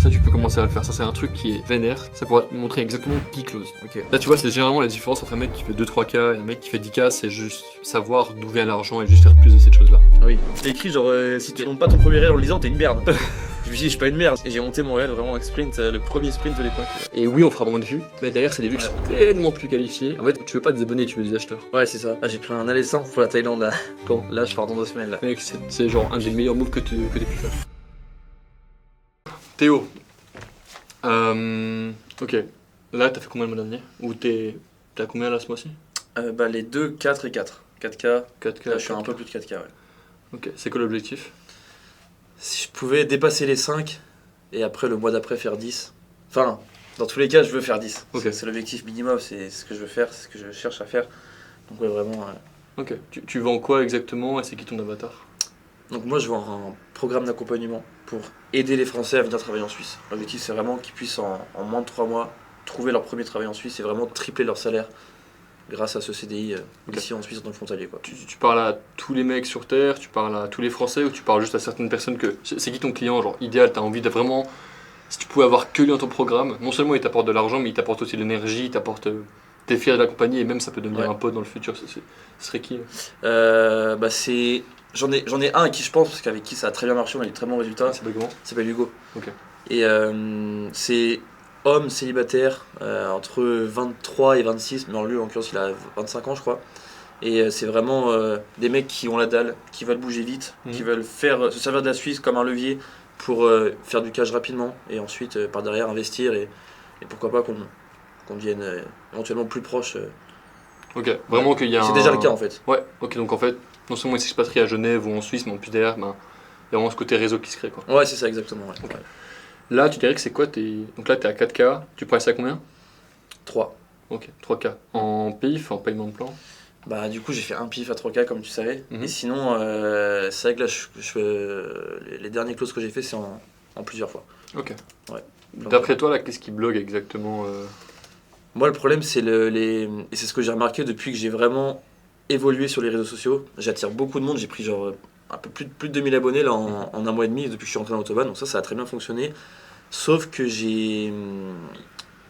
Ça, tu peux commencer à le faire. Ça, c'est un truc qui est vénère. Ça pourra te montrer exactement qui close. Ok. Là, tu vois, c'est généralement la différence entre un mec qui fait 2-3K et un mec qui fait 10K. C'est juste savoir d'où vient l'argent et juste faire plus de cette chose-là. Oui. J'ai écrit genre si tu montes pas ton premier rail en le lisant, t'es une merde. Je me suis dit, je suis pas une merde. Et j'ai monté mon rail vraiment avec sprint, le premier sprint de l'époque. Et oui, on fera moins de vues. Mais derrière, c'est des vues qui sont tellement plus qualifiées. En fait, tu veux pas des abonnés, tu veux des acheteurs. Ouais, c'est ça. Ah, j'ai pris un aller simple pour la Thaïlande là. Quand Là, je pars dans 2 semaines là. Mec, c'est genre un des meilleurs moves que t'aies pu faire. Théo. Ok. Là, t'as fait combien le mois dernier? Ou t'as combien là ce mois-ci? Bah, les 2, 4 et 4. 4K. 4K. Là, je suis un peu plus de 4K, ouais. Ok. C'est quoi l'objectif? Si je pouvais dépasser les 5 et après le mois d'après faire 10. Enfin, dans tous les cas, je veux faire 10. Ok. C'est l'objectif minimum, c'est ce que je veux faire, c'est ce que je cherche à faire. Donc, ouais, vraiment. Ok. Tu vends quoi exactement et c'est qui ton avatar? Donc, moi, je vends un programme d'accompagnement pour aider les Français à venir travailler en Suisse. L'objectif, c'est vraiment qu'ils puissent en moins de 3 mois trouver leur premier travail en Suisse et vraiment tripler leur salaire grâce à ce CDI Ok. ici en Suisse en tant que frontalier, quoi. Tu parles à tous les mecs sur Terre, tu parles à tous les Français ou tu parles juste à certaines personnes que... C'est qui ton client, genre idéal, t'as envie de vraiment... Si tu pouvais avoir que lui dans ton programme, non seulement il t'apporte de l'argent, mais il t'apporte aussi de l'énergie, il t'apporte... T'es fier de l'accompagner et même ça peut devenir Ouais. un pote dans le futur, ce serait qui? Bah c'est... J'en ai un à qui je pense, parce qu'avec qui ça a très bien marché, on a eu de très bons résultats. C'est pas comment? Il s'appelle Hugo. Ok. Et c'est homme célibataire, entre 23 et 26, mais en lui en l'occurrence il a 25 ans je crois. Et c'est vraiment des mecs qui ont la dalle, qui veulent bouger vite, qui veulent se servir de la Suisse comme un levier pour faire du cash rapidement et ensuite par derrière investir et pourquoi pas qu'on devienne éventuellement plus proche. Ok, vraiment qu'il y a C'est un... déjà le cas en fait. Ouais, ok, donc en fait, non seulement il s'expatrie à Genève ou en Suisse, mais en plus derrière, ben, il y a vraiment ce côté réseau qui se crée, quoi. Ouais, c'est ça exactement. Ouais. Ok. Ouais. Là, tu dirais que c'est quoi tes... Donc là, t'es à 4K, tu prices à combien? 3. Ok, 3K. En PIF, en paiement de plan? Bah du coup j'ai fait un pif à 3K comme tu savais. Mhm. Et sinon c'est vrai que là les derniers closes que j'ai fait c'est en plusieurs fois. Ok. Ouais. D'après toi, là, qu'est-ce qui bloque exactement Moi le problème c'est et c'est ce que j'ai remarqué depuis que j'ai vraiment évolué sur les réseaux sociaux. J'attire beaucoup de monde, j'ai pris genre un peu plus de 2000 abonnés là en un mois et demi depuis que je suis rentré dans l'autobahn. Donc ça a très bien fonctionné. Sauf que j'ai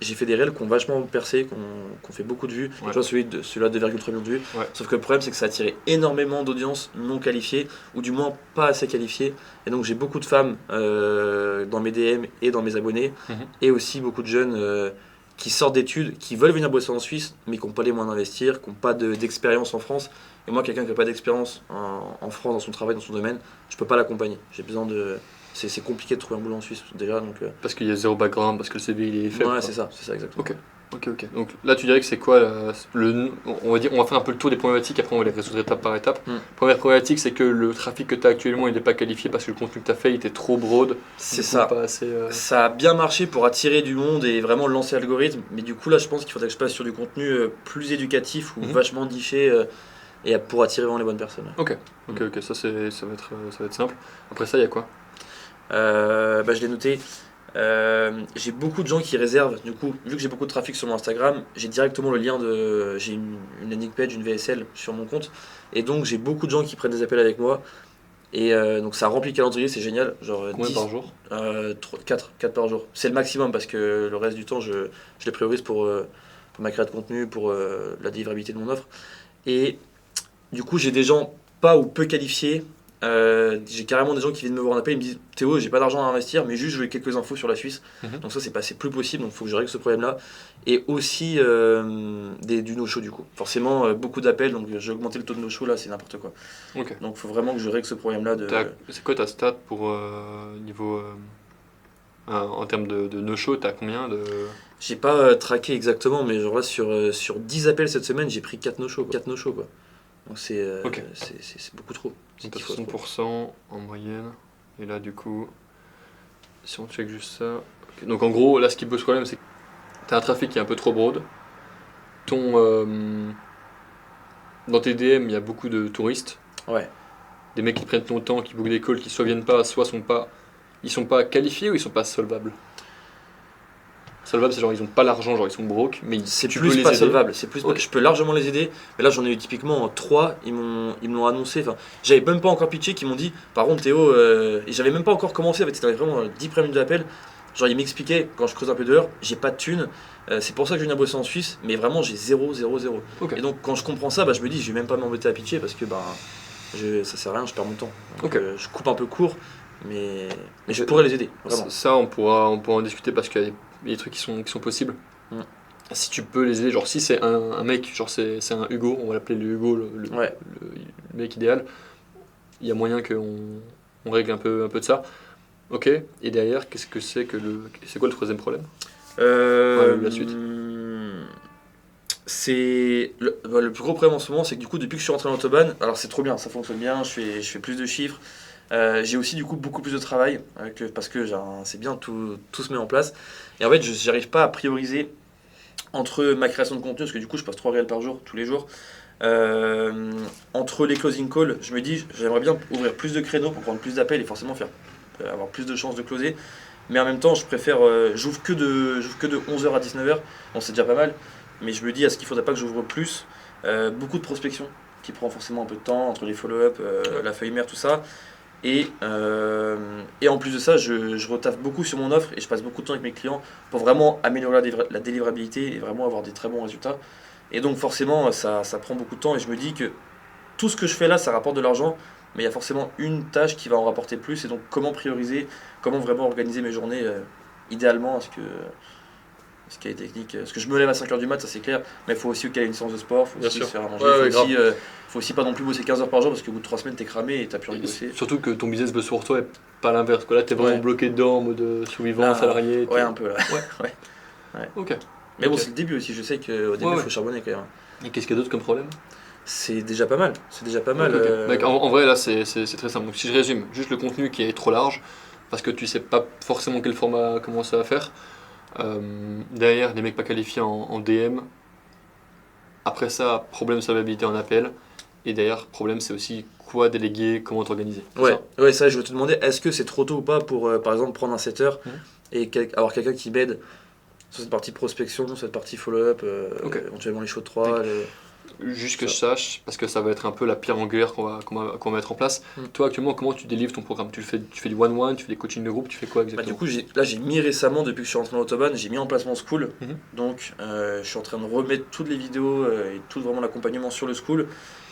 fait des réels qui ont vachement percé, qui ont fait beaucoup de vues. Ouais. Tu vois, celui-là de 2,3 millions de vues. Ouais. Sauf que le problème, c'est que ça a attiré énormément d'audience non qualifiées, ou du moins pas assez qualifiées. Et donc, j'ai beaucoup de femmes dans mes DM et dans mes abonnés, et aussi beaucoup de jeunes qui sortent d'études, qui veulent venir bosser en Suisse, mais qui n'ont pas les moyens d'investir, qui n'ont pas d'expérience en France. Et moi, quelqu'un qui n'a pas d'expérience en France, dans son travail, dans son domaine, je peux pas l'accompagner. J'ai besoin de... C'est compliqué de trouver un boulot en Suisse déjà, donc... Parce qu'il y a zéro background, parce que le CV il est faible. Ouais, quoi. c'est ça exactement. Ok. Donc là, tu dirais que c'est quoi on va faire un peu le tour des problématiques, après on va les résoudre étape par étape. Première problématique, c'est que le trafic que tu as actuellement, il n'est pas qualifié parce que le contenu que tu as fait, il était trop broad. C'est Du coup, ça. Pas assez, Ça a bien marché pour attirer du monde et vraiment lancer l'algorithme, mais du coup là je pense qu'il faudrait que je passe sur du contenu plus éducatif ou vachement niché et pour attirer vraiment les bonnes personnes. Ok, ça va être simple. Après ça, il y a quoi? Bah, je l'ai noté. J'ai beaucoup de gens qui réservent, du coup, vu que j'ai beaucoup de trafic sur mon Instagram, j'ai directement le lien j'ai une landing page, une VSL sur mon compte, et donc j'ai beaucoup de gens qui prennent des appels avec moi, et donc ça remplit le calendrier, c'est génial. Genre Combien 10, par jour? 4 par jour. C'est le maximum parce que le reste du temps, je les priorise pour ma création de contenu, pour la délivrabilité de mon offre. Et du coup, j'ai des gens pas ou peu qualifiés. J'ai carrément des gens qui viennent me voir en appel, ils me disent Théo, j'ai pas d'argent à investir, mais juste je veux quelques infos sur la Suisse. Donc ça, c'est plus possible, donc il faut que je règle ce problème-là. Et aussi du no-show du coup. Forcément, beaucoup d'appels, donc j'ai augmenté le taux de no-show là, c'est n'importe quoi. Ok. Donc il faut vraiment que je règle ce problème-là. C'est quoi ta stat pour niveau. En termes de no-show, t'as combien de... J'ai pas traqué exactement, mais genre là, sur 10 appels cette semaine, j'ai pris 4 no-show. 4 no-show quoi. Donc c'est beaucoup trop. Donc t'as 60% en moyenne. Et là, du coup, si on check juste ça... ok. Donc en gros, là, ce qui pose problème, c'est que t'as un trafic qui est un peu trop broad. Dans tes DM, il y a beaucoup de touristes. Ouais. Des mecs qui prennent ton temps, qui bookent des calls, qui soit viennent pas, soit sont pas... Ils sont pas qualifiés ou ils sont pas solvables? Solvables, c'est genre ils ont pas l'argent, genre ils sont broke, mais c'est tu plus peux les pas aider. solvable. C'est plus. Ok. Je peux largement les aider, mais là j'en ai eu typiquement 3. Ils me l'ont annoncé. Enfin, j'avais même pas encore pitché, qui m'ont dit. Par contre, Théo, et j'avais même pas encore commencé. En fait, c'était vraiment 10 premières minutes d'appel. Genre, il m'expliquait, quand je creuse un peu dehors, j'ai pas de thunes. C'est pour ça que je viens bosser en Suisse, mais vraiment, j'ai 0, 0, 0. Ok. Et donc, quand je comprends ça, je me dis, je vais même pas m'embêter à pitcher parce que ça sert à rien, je perds mon temps. Donc, Ok. je coupe un peu court, mais je pourrais les aider, vraiment. Ça, on pourra en discuter parce qu'il y a des trucs qui sont possibles. Mm. Si tu peux les aider, genre si c'est un mec, genre c'est un Hugo, on va l'appeler le Hugo, Ouais. le mec idéal, il y a moyen qu'on règle un peu de ça. Ok, et derrière, qu'est-ce que c'est c'est quoi le troisième problème? La suite. C'est le plus gros problème en ce moment, c'est que du coup, depuis que je suis rentré dans l'autobahn, alors c'est trop bien, ça fonctionne bien, je fais plus de chiffres. J'ai aussi du coup beaucoup plus de travail parce que c'est bien, tout se met en place. Et en fait, je n'arrive pas à prioriser entre ma création de contenu, parce que du coup, je passe 3 réels par jour, tous les jours. Entre les closing calls, je me dis, j'aimerais bien ouvrir plus de créneaux pour prendre plus d'appels et forcément avoir plus de chances de closer. Mais en même temps, je préfère, j'ouvre que de 11h à 19h, bon, c'est déjà pas mal. Mais je me dis, est-ce qu'il faudrait pas que j'ouvre plus? Beaucoup de prospection qui prend forcément un peu de temps entre les follow-up, la feuille mère, tout ça. Et en plus de ça, je retaffe beaucoup sur mon offre et je passe beaucoup de temps avec mes clients pour vraiment améliorer la délivrabilité et vraiment avoir des très bons résultats. Et donc forcément, ça prend beaucoup de temps et je me dis que tout ce que je fais là, ça rapporte de l'argent, mais il y a forcément une tâche qui va en rapporter plus. Et donc comment prioriser, comment vraiment organiser mes journées idéalement, est-ce qu'il y a des techniques? Parce que je me lève à 5h du mat, ça c'est clair, mais il faut aussi qu'il y ait une séance de sport, il faut Bien aussi sûr. se faire à manger, Ouais, faut aussi pas non plus bosser 15 heures par jour parce qu'au bout de 3 semaines t'es cramé et t'as plus envie de bosser. Surtout que ton business veut sur toi et pas l'inverse. Là, t'es vraiment Ouais. bloqué dedans en mode survivant, Là, salarié. Ouais, un peu là. Ok. Mais bon, Ok. c'est le début aussi, je sais qu'au début il Ouais. faut charbonner quand même. Et qu'est-ce qu'il y a d'autre comme problème? C'est déjà pas mal, c'est déjà pas mal. Ok, ok. Mec, en vrai, là, c'est très simple. Donc, si je résume, juste le contenu qui est trop large, parce que tu sais pas forcément quel format commencer à faire. Derrière, des mecs pas qualifiés en DM. Après ça, problème de solvabilité en appel. Et derrière, problème, c'est aussi quoi déléguer, comment t'organiser. C'est Ouais, ça. ouais, ça je veux te demander, est-ce que c'est trop tôt ou pas pour par exemple prendre un setter Mhm. et avoir quelqu'un qui m'aide sur cette partie prospection, cette partie follow-up, Ok. éventuellement les shows de 3. Juste que Ça. je sache, parce que ça va être un peu la pierre angulaire qu'on va mettre en place. Toi, actuellement, comment tu délivres ton programme? Tu fais du one-one, tu fais des coachings de groupe, tu fais quoi Du exactement? coup, j'ai mis récemment, depuis que je suis rentré dans l'autobahn, j'ai mis en place mon school. Mhm. Donc, je suis en train de remettre toutes les vidéos et tout vraiment l'accompagnement sur le school.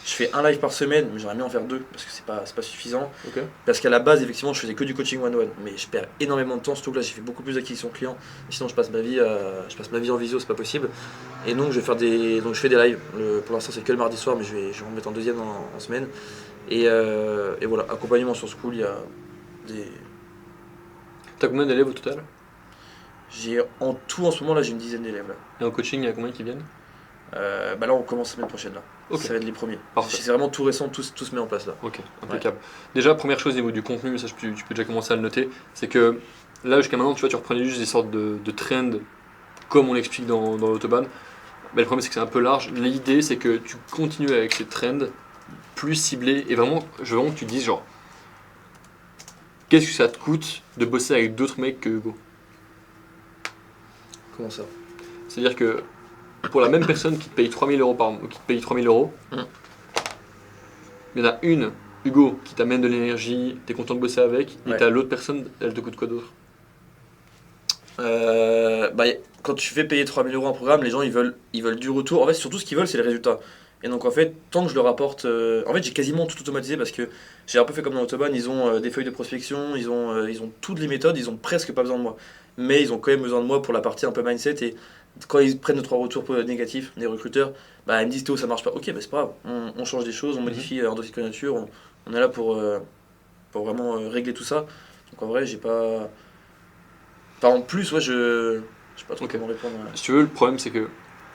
Je fais un live par semaine, mais j'aimerais bien en faire 2 parce que c'est pas suffisant. Ok. Parce qu'à la base, effectivement, je faisais que du coaching one-one, mais je perds énormément de temps, surtout que là, j'ai fait beaucoup plus d'acquisition client. Sinon, je passe ma vie en visio, c'est pas possible. Et donc, je fais des lives. Pour l'instant, c'est que le mardi soir, mais je vais en mettre un deuxième en semaine. Et voilà, accompagnement sur school, il y a des. T'as combien d'élèves au total? J'ai en tout en ce moment là, j'ai une dizaine d'élèves là. Et en coaching, il y a combien qui viennent? Là, on commence la semaine prochaine là. Ok. Ça va être les premiers. Parfait. C'est vraiment tout récent, tout se met en place là. Ok, impeccable. Déjà, première chose au niveau du contenu, ça tu peux déjà commencer à le noter, c'est que là jusqu'à maintenant, tu vois, tu reprenais juste des sortes de trends comme on l'explique dans l'autobahn. Mais le problème, c'est que c'est un peu large. L'idée, c'est que tu continues avec ces trends plus ciblés et vraiment, je veux vraiment que tu dises genre, qu'est-ce que ça te coûte de bosser avec d'autres mecs que Hugo? Comment ça? C'est-à-dire que pour la même personne qui te paye 3000 euros par mois, qui te paye 3000 euros, il y en a une, Hugo, qui t'amène de l'énergie, t'es content de bosser avec, et Ouais. t'as l'autre personne, elle te coûte quoi d'autre? Quand tu fais payer 3000 euros un programme, les gens ils veulent du retour. En fait, surtout ce qu'ils veulent, c'est les résultats. Et donc en fait, tant que je leur apporte. En fait, j'ai quasiment tout automatisé parce que j'ai un peu fait comme dans l'autobahn, ils ont des feuilles de prospection, ils ont toutes les méthodes, ils ont presque pas besoin de moi. Mais ils ont quand même besoin de moi pour la partie un peu mindset. Et quand ils prennent 2-3 retours négatifs des recruteurs, ils me disent Théo, ça marche pas. Ok, c'est pas grave, on change des choses, on modifie un dossier de candidature, on est là pour vraiment régler tout ça. Donc en vrai, j'ai pas. Enfin, en plus, ouais, je sais pas trop Ok. comment répondre. Si tu veux, le problème c'est que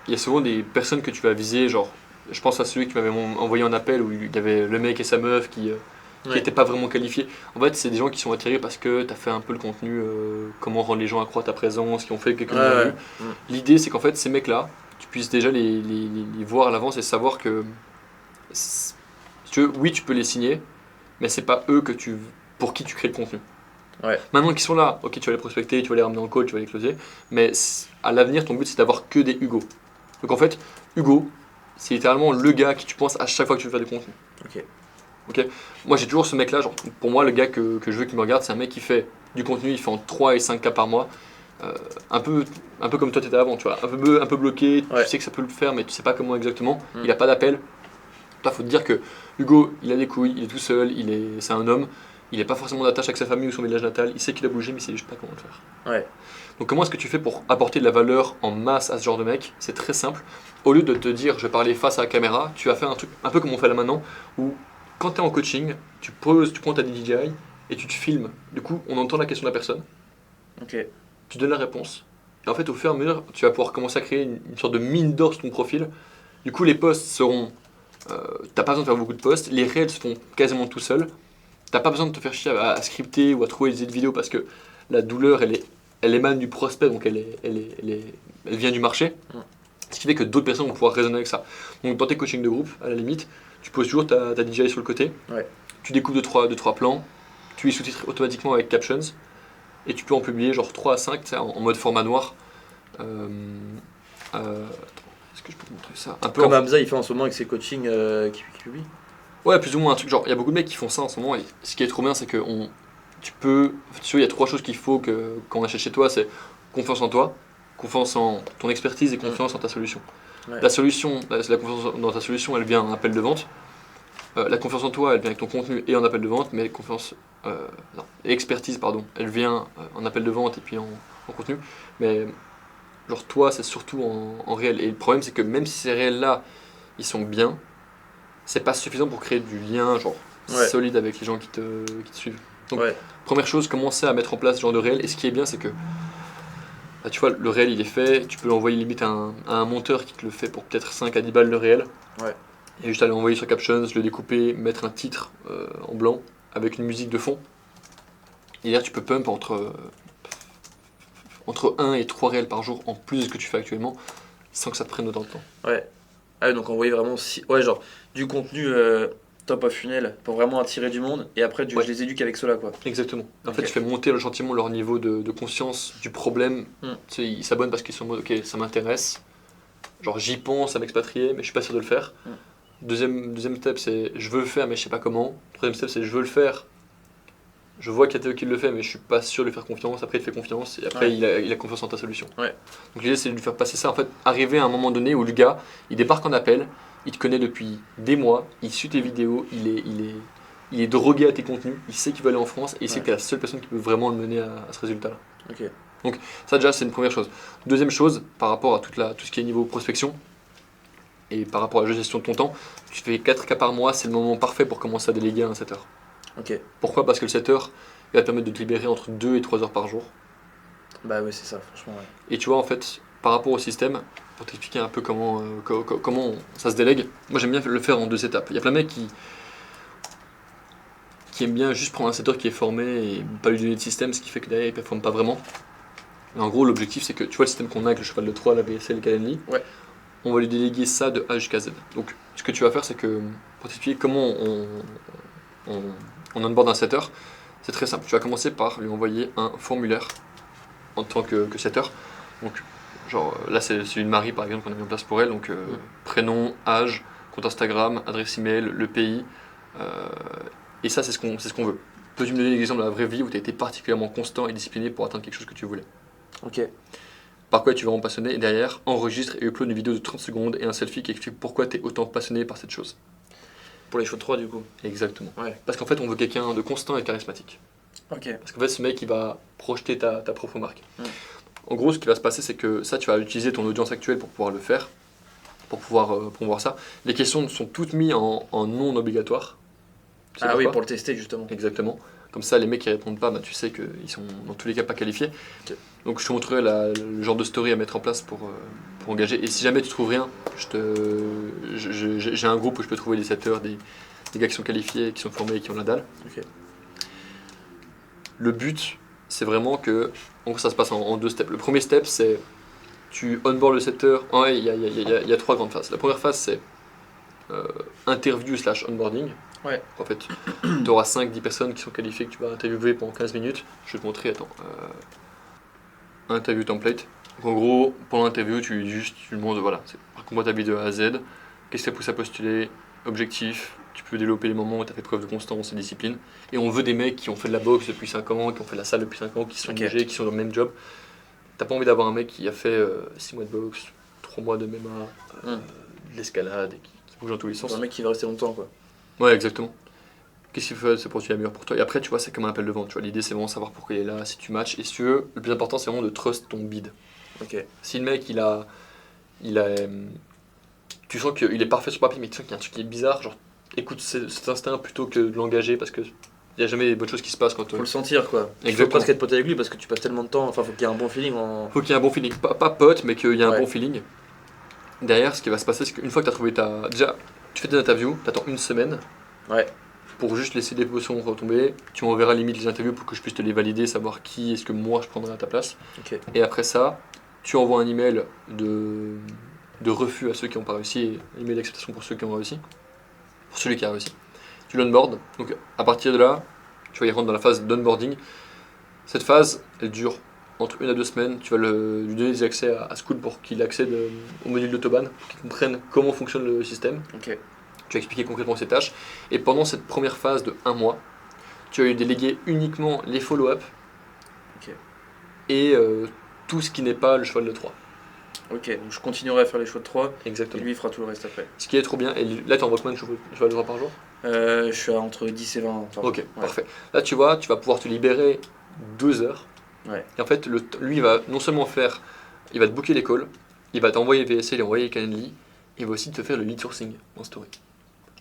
il y a souvent des personnes que tu vas viser, genre, je pense à celui qui m'avait envoyé un appel où il y avait le mec et sa meuf qui Ouais. n'étaient pas vraiment qualifiés. En fait, c'est des gens qui sont attirés parce que tu as fait un peu le contenu, comment rendre les gens accroît à ta présence, qui ont fait quelques Ouais. vues. L'idée, c'est qu'en fait, ces mecs-là, tu puisses déjà les voir à l'avance et savoir que, si tu veux, oui, tu peux les signer, mais c'est pas eux pour qui tu crées le contenu. Ouais. Maintenant qu'ils sont là, ok, tu vas les prospecter, tu vas les ramener en call, tu vas les closer, mais à l'avenir, ton but, c'est d'avoir que des Hugo. Donc en fait, Hugo, c'est littéralement le gars qui tu penses à chaque fois que tu veux faire du contenu. Ok. Ok. Moi j'ai toujours ce mec-là, genre pour moi le gars que je veux qu'il me regarde, c'est un mec qui fait du contenu, il fait en 3 et 5K par mois. Euh, un peu, un peu comme toi t'étais avant, tu vois, un peu bloqué, Ouais. tu sais que ça peut le faire, mais tu sais pas comment exactement. Mm. Il a pas d'appel. Toi, faut te dire que Hugo, il a des couilles, il est tout seul, c'est un homme, il n'est pas forcément d'attache avec sa famille ou son village natal, il sait qu'il a bougé, mais il sait juste pas comment le faire. Ouais. Donc comment est-ce que tu fais pour apporter de la valeur en masse à ce genre de mec? C'est très simple. Au lieu de te dire je vais parler face à la caméra, tu vas faire un truc un peu comme on fait là maintenant, où quand tu es en coaching, tu prends ta DJI et tu te filmes. Du coup, on entend la question de la personne, Ok. tu donnes la réponse. Et en fait, au fur et à mesure, tu vas pouvoir commencer à créer une sorte de mine d'or sur ton profil. Du coup, les posts seront... t'as pas besoin de faire beaucoup de posts, les réels se font quasiment tout seuls. T'as pas besoin de te faire chier à scripter ou à trouver des idées de vidéos parce que la douleur, elle émane du prospect, donc elle vient du marché. Mm. Ce qui fait que d'autres personnes vont pouvoir raisonner avec ça. Donc dans tes coachings de groupe, à la limite, tu poses toujours ta DJI sur le côté, Ouais. tu découpes deux, trois plans, tu les sous-titres automatiquement avec captions, et tu peux en publier genre 3 à 5 tu sais, en mode format noir. Est-ce que je peux te montrer ça un peu Comme en... Hamza, il fait en ce moment avec ses coachings qui publie. Ouais, plus ou moins un truc. Genre, il y a beaucoup de mecs qui font ça en ce moment, et ce qui est trop bien, c'est que tu peux. Tu vois, il y a 3 choses qu'il faut quand on achète chez toi, c'est confiance en toi, confiance en ton expertise et confiance en ta solution. Ouais. La solution, la confiance dans ta solution, elle vient en appel de vente. La confiance en toi, elle vient avec ton contenu et en appel de vente, mais non, expertise, pardon, elle vient en appel de vente et puis en contenu. Mais genre toi, c'est surtout en réel. Et le problème, c'est que même si ces réels-là, ils sont bien, c'est pas suffisant pour créer du lien genre Ouais. solide avec les gens qui te suivent. Donc, Ouais. première chose, commencer à mettre en place ce genre de réel. Et ce qui est bien, c'est que bah, tu vois, le réel il est fait, tu peux l'envoyer limite à un monteur qui te le fait pour peut-être 5 à 10 balles le réel. Ouais. Et juste à l'envoyer sur Captions, le découper, mettre un titre en blanc avec une musique de fond. Et là, tu peux pump entre 1 et 3 réels par jour en plus de ce que tu fais actuellement sans que ça te prenne autant de temps. Ouais. Ah, donc envoyer vraiment ouais, genre du contenu top of funnel pour vraiment attirer du monde et après Ouais. je les éduque avec cela quoi. Exactement. En Ok. fait, tu fais monter gentiment leur niveau de conscience du problème. Mm. Tu sais, ils s'abonnent parce qu'ils sont en mode ok, ça m'intéresse. Genre, j'y pense à m'expatrier, mais je suis pas sûr de le faire. Mm. Deuxième step, c'est je veux le faire, mais je sais pas comment. Troisième step, c'est je veux le faire. Je vois qu'il y a Théo qui le fait, mais je suis pas sûr de lui faire confiance. Après, il te fait confiance et après, Ouais. il a confiance en ta solution. Ouais. Donc, l'idée, c'est de lui faire passer ça. En fait, arriver à un moment donné où le gars, il débarque en appel, il te connaît depuis des mois, il suit tes vidéos, il est drogué à tes contenus, il sait qu'il veut aller en France et il sait Ouais. que tu es la seule personne qui peut vraiment le mener à ce résultat-là. Ok. Ça, déjà, c'est une première chose. Deuxième chose, par rapport à tout ce qui est niveau prospection et par rapport à la gestion de ton temps, tu fais 4 cas par mois, c'est le moment parfait pour commencer à déléguer un setter. Ok. Pourquoi? Parce que le setter, il va te permettre de te libérer entre 2 et 3 heures par jour. Bah ouais c'est ça franchement ouais. Et tu vois, en fait, par rapport au système, pour t'expliquer un peu comment ça se délègue, moi j'aime bien le faire en 2 étapes. Il y a plein de mecs qui aiment bien juste prendre un setter qui est formé et pas lui donner de système, ce qui fait que derrière il ne performe pas vraiment. Et en gros, l'objectif c'est que tu vois le système qu'on a avec le cheval de Troie, la VSL, le Calendly, Ouais. on va lui déléguer ça de A jusqu'à Z. Donc ce que tu vas faire, c'est que pour t'expliquer comment on onboard un setter, c'est très simple. Tu vas commencer par lui envoyer un formulaire en tant que setter. Donc, genre là, c'est une Marie par exemple qu'on a mis en place pour elle. Donc, prénom, âge, compte Instagram, adresse email, le pays. Et ça, c'est ce qu'on veut. Peux-tu me donner l'exemple de la vraie vie où tu as été particulièrement constant et discipliné pour atteindre quelque chose que tu voulais? Ok. Par quoi tu es vraiment passionné? Et derrière, enregistre et upload une vidéo de 30 secondes et un selfie qui explique pourquoi tu es autant passionné par cette chose. Pour les chevaux de 3 du coup. Exactement. Ouais. Parce qu'en fait, on veut quelqu'un de constant et charismatique. Ok. Parce qu'en fait, ce mec, il va projeter ta propre marque. Mm. En gros, ce qui va se passer, c'est que ça, tu vas utiliser ton audience actuelle pour pouvoir le faire, pour pouvoir promouvoir ça. Les questions sont toutes mises en non obligatoire. Tu sais Ah oui pourquoi? pour le tester justement. Exactement. Comme ça, les mecs qui répondent pas, bah, tu sais qu'ils sont dans tous les cas pas qualifiés. Ok. Donc, je te montrerai le genre de story à mettre en place pour engager. Et si jamais tu trouves rien, j'ai un groupe où je peux trouver des setters, des gars qui sont qualifiés, qui sont formés et qui ont la dalle. Ok. Le but, c'est vraiment que, en gros, ça se passe en 2 steps. Le premier step, c'est tu onboard le setter. Il y a 3 grandes phases. La première phase, c'est interview slash onboarding. Ouais. En fait, tu auras 5-10 personnes qui sont qualifiées que tu vas interviewer pendant 15 minutes. Je vais te montrer, attends. Interview template. Donc, en gros, pendant l'interview, tu lui demandes, voilà, raconte-moi ta vie de A à Z. Qu'est-ce qui t'a poussé à postuler? Objectif. tu peux développer les moments où tu as fait preuve de constance et de discipline. Et on veut des mecs qui ont fait de la boxe depuis 5 ans, qui ont fait de la salle depuis 5 ans, qui sont Ok. engagés, qui sont dans le même job. T'as pas envie d'avoir un mec qui a fait 6 mois de boxe, 3 mois de MMA, de l'escalade, et qui bouge dans tous les sens. C'est un mec qui va rester longtemps, quoi. Ouais, exactement. Qu'est-ce qu'il fait, c'est pour que tu meilleur pour toi. Et après, tu vois, c'est comme un appel de vente. Tu vois, l'idée, c'est vraiment de savoir pourquoi il est là, si tu matches. Et si tu veux, le plus important, c'est vraiment de trust ton bid. Ok. Si le mec, tu sens qu'il est parfait sur papier, mais tu sens qu'il y a un truc qui est bizarre, genre, écoute cet instinct plutôt que de l'engager, parce que il n'y a jamais des bonnes choses qui se passent quand Faut le sentir, quoi. Il faut Exactement. presque être pote avec lui parce que tu passes tellement de temps. Enfin, faut qu'il y ait un bon feeling en. Faut qu'il y ait un bon feeling. Pas pote, mais qu'il y ait un Ouais. bon feeling. Derrière, ce qui va se passer, c'est qu'une fois que tu as trouvé ta. Déjà, tu fais des interviews, tu attends une semaine Ouais. pour juste laisser les potions retomber. Tu m'enverras limite les interviews pour que je puisse te les valider, savoir qui est-ce que moi je prendrai à ta place. Ok. Et après ça, tu envoies un email de refus à ceux qui n'ont pas réussi et un email d'acceptation pour ceux qui ont réussi. Pour celui qui a réussi. Tu l'onboard. Donc à partir de là, tu vas y rentrer dans la phase d'onboarding. Cette phase, elle dure entre 1 à 2 semaines. Tu vas lui donner des accès à School pour qu'il accède au module d'Autobahn, pour qu'il comprenne comment fonctionne le système. Ok. Tu vas expliquer concrètement ses tâches. Et pendant cette première phase de 1 mois, tu vas lui déléguer uniquement les follow-up Ok. et tout ce qui n'est pas le cheval de 3. Ok. Donc je continuerai à faire les choix de 3 et Exactement. lui il fera tout le reste après. Ce qui est trop bien. Et là, tu envoies combien de cheval de 3 par jour? Je suis à entre 10 et 20. par Ok, jour. Ouais. parfait. Là, tu vois, tu vas pouvoir te libérer 2 heures. Ouais. Et en fait, lui, il va non seulement il va te booker les calls, il va t'envoyer VSL et envoyer Calendly, il va aussi te faire le lead sourcing en story.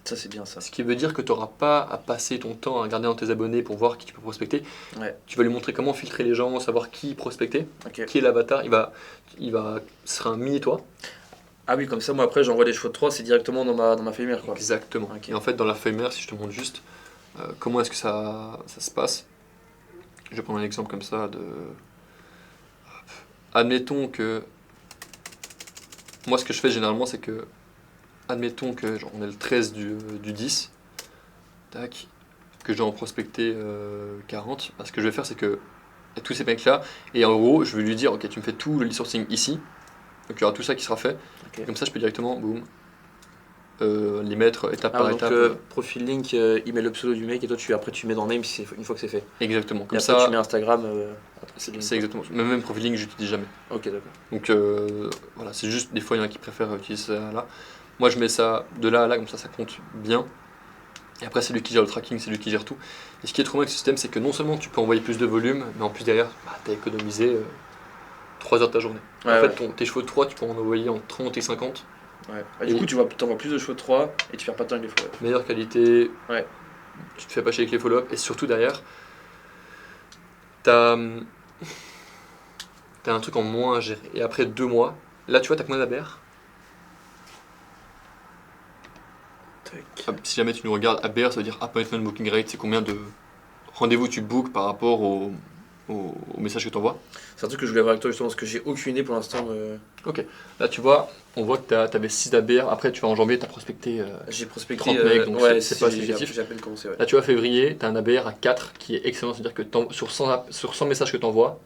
Ça c'est bien ça. Ce qui veut dire que tu n'auras pas à passer ton temps à regarder dans tes abonnés pour voir qui tu peux prospecter. Ouais. Tu vas lui montrer comment filtrer les gens, savoir qui prospecter, Ok. qui est l'avatar. Ce sera un mini-toi. Ah oui, comme ça moi après j'envoie les choix de 3, c'est directement dans ma feuille mère quoi. Exactement. Ok. Et en fait, dans la feuille mère, si je te montre juste comment est-ce que ça se passe, je vais prendre un exemple comme ça de. Admettons que. Moi, ce que je fais généralement, c'est que. Admettons que on est le 13 du 10. Tac. Que je dois en prospecter 40. Bah, ce que je vais faire, c'est que. Il y a tous ces mecs-là. Et en gros, je vais lui dire, ok, tu me fais tout le lead sourcing ici. Donc il y aura tout ça qui sera fait. Ok. Comme ça, je peux directement, boum, les mettre étape Ah, par donc étape. profil link, il met le pseudo du mec et toi après tu mets dans name une fois que c'est fait. Exactement. Et Comme après tu ça, mets Instagram. Après, c'est exactement. Même profiling, j'utilise jamais. Ok d'accord. Donc voilà, c'est juste des fois il y en a qui préfèrent utiliser ça là. Moi je mets ça de là à là, comme ça compte bien. Et après c'est lui qui gère le tracking, c'est lui qui gère tout. Et ce qui est trop bien avec ce système, c'est que non seulement tu peux envoyer plus de volume, mais en plus derrière, tu as économisé 3 heures de ta journée. Ouais, en fait, ouais. tes chevaux de 3, tu peux en envoyer en 30 et 50. Ouais. Ah, du Et- coup t'envoies plus de choix de 3 et tu perds pas de temps avec les follow. Meilleure qualité, Ouais. tu te fais pas chier avec les follow-up. Et surtout derrière, t'as un truc en moins à gérer. Et après 2 mois, là tu vois, t'as combien d'ABR? Ah, si jamais tu nous regardes, ABR, ça veut dire Appointment Booking Rate, c'est combien de rendez-vous tu bookes par rapport au message que tu envoies. C'est un truc que je voulais voir avec toi justement parce que j'ai aucune idée pour l'instant. Là, tu vois, on voit que tu avais 6 ABR. Après, tu vas en janvier, tu as prospecté. J'ai prospecté 30 mecs, donc ouais, c'est pas j'ai significatif. j'ai à peine commencé. Ouais. Là, tu vois, février, tu as un ABR à 4 qui est excellent. C'est-à-dire que sur 100 messages que tu envoies,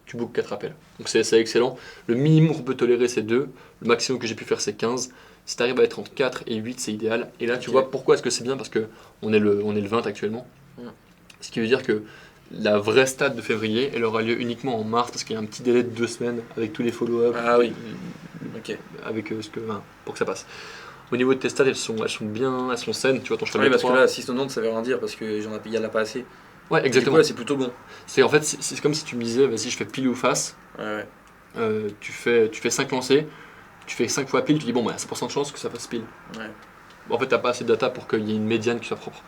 tu bookes 4 appels. Donc, c'est excellent. Le minimum qu'on peut tolérer, c'est 2. Le maximum que j'ai pu faire, c'est 15. Si tu arrives à être entre 4 et 8, c'est idéal. Et là, tu Ok. vois pourquoi est-ce que c'est bien, parce qu'on est le 20 actuellement. Mm. Ce qui veut dire que la vraie stat de février, elle aura lieu uniquement en mars, parce qu'il y a un petit délai de 2 semaines avec tous les follow-up. Ah oui. Ok. Avec pour que ça passe. Au niveau de tes stats, elles sont bien, elles sont saines. Tu vois ton cheval Oui, de parce que 3. là 6,90 ça veut rien dire parce que il y en a pas assez. Ouais, Du exactement. coup là c'est plutôt bon. En fait, c'est comme si tu me disais, vas-y, je fais pile ou face. Ouais. Tu fais 5 lancers, tu fais 5 fois pile, tu dis bon, bah, 100% de chance que ça fasse pile. Ouais. Bon, en fait, t'as pas assez de data pour qu'il y ait une médiane qui soit propre.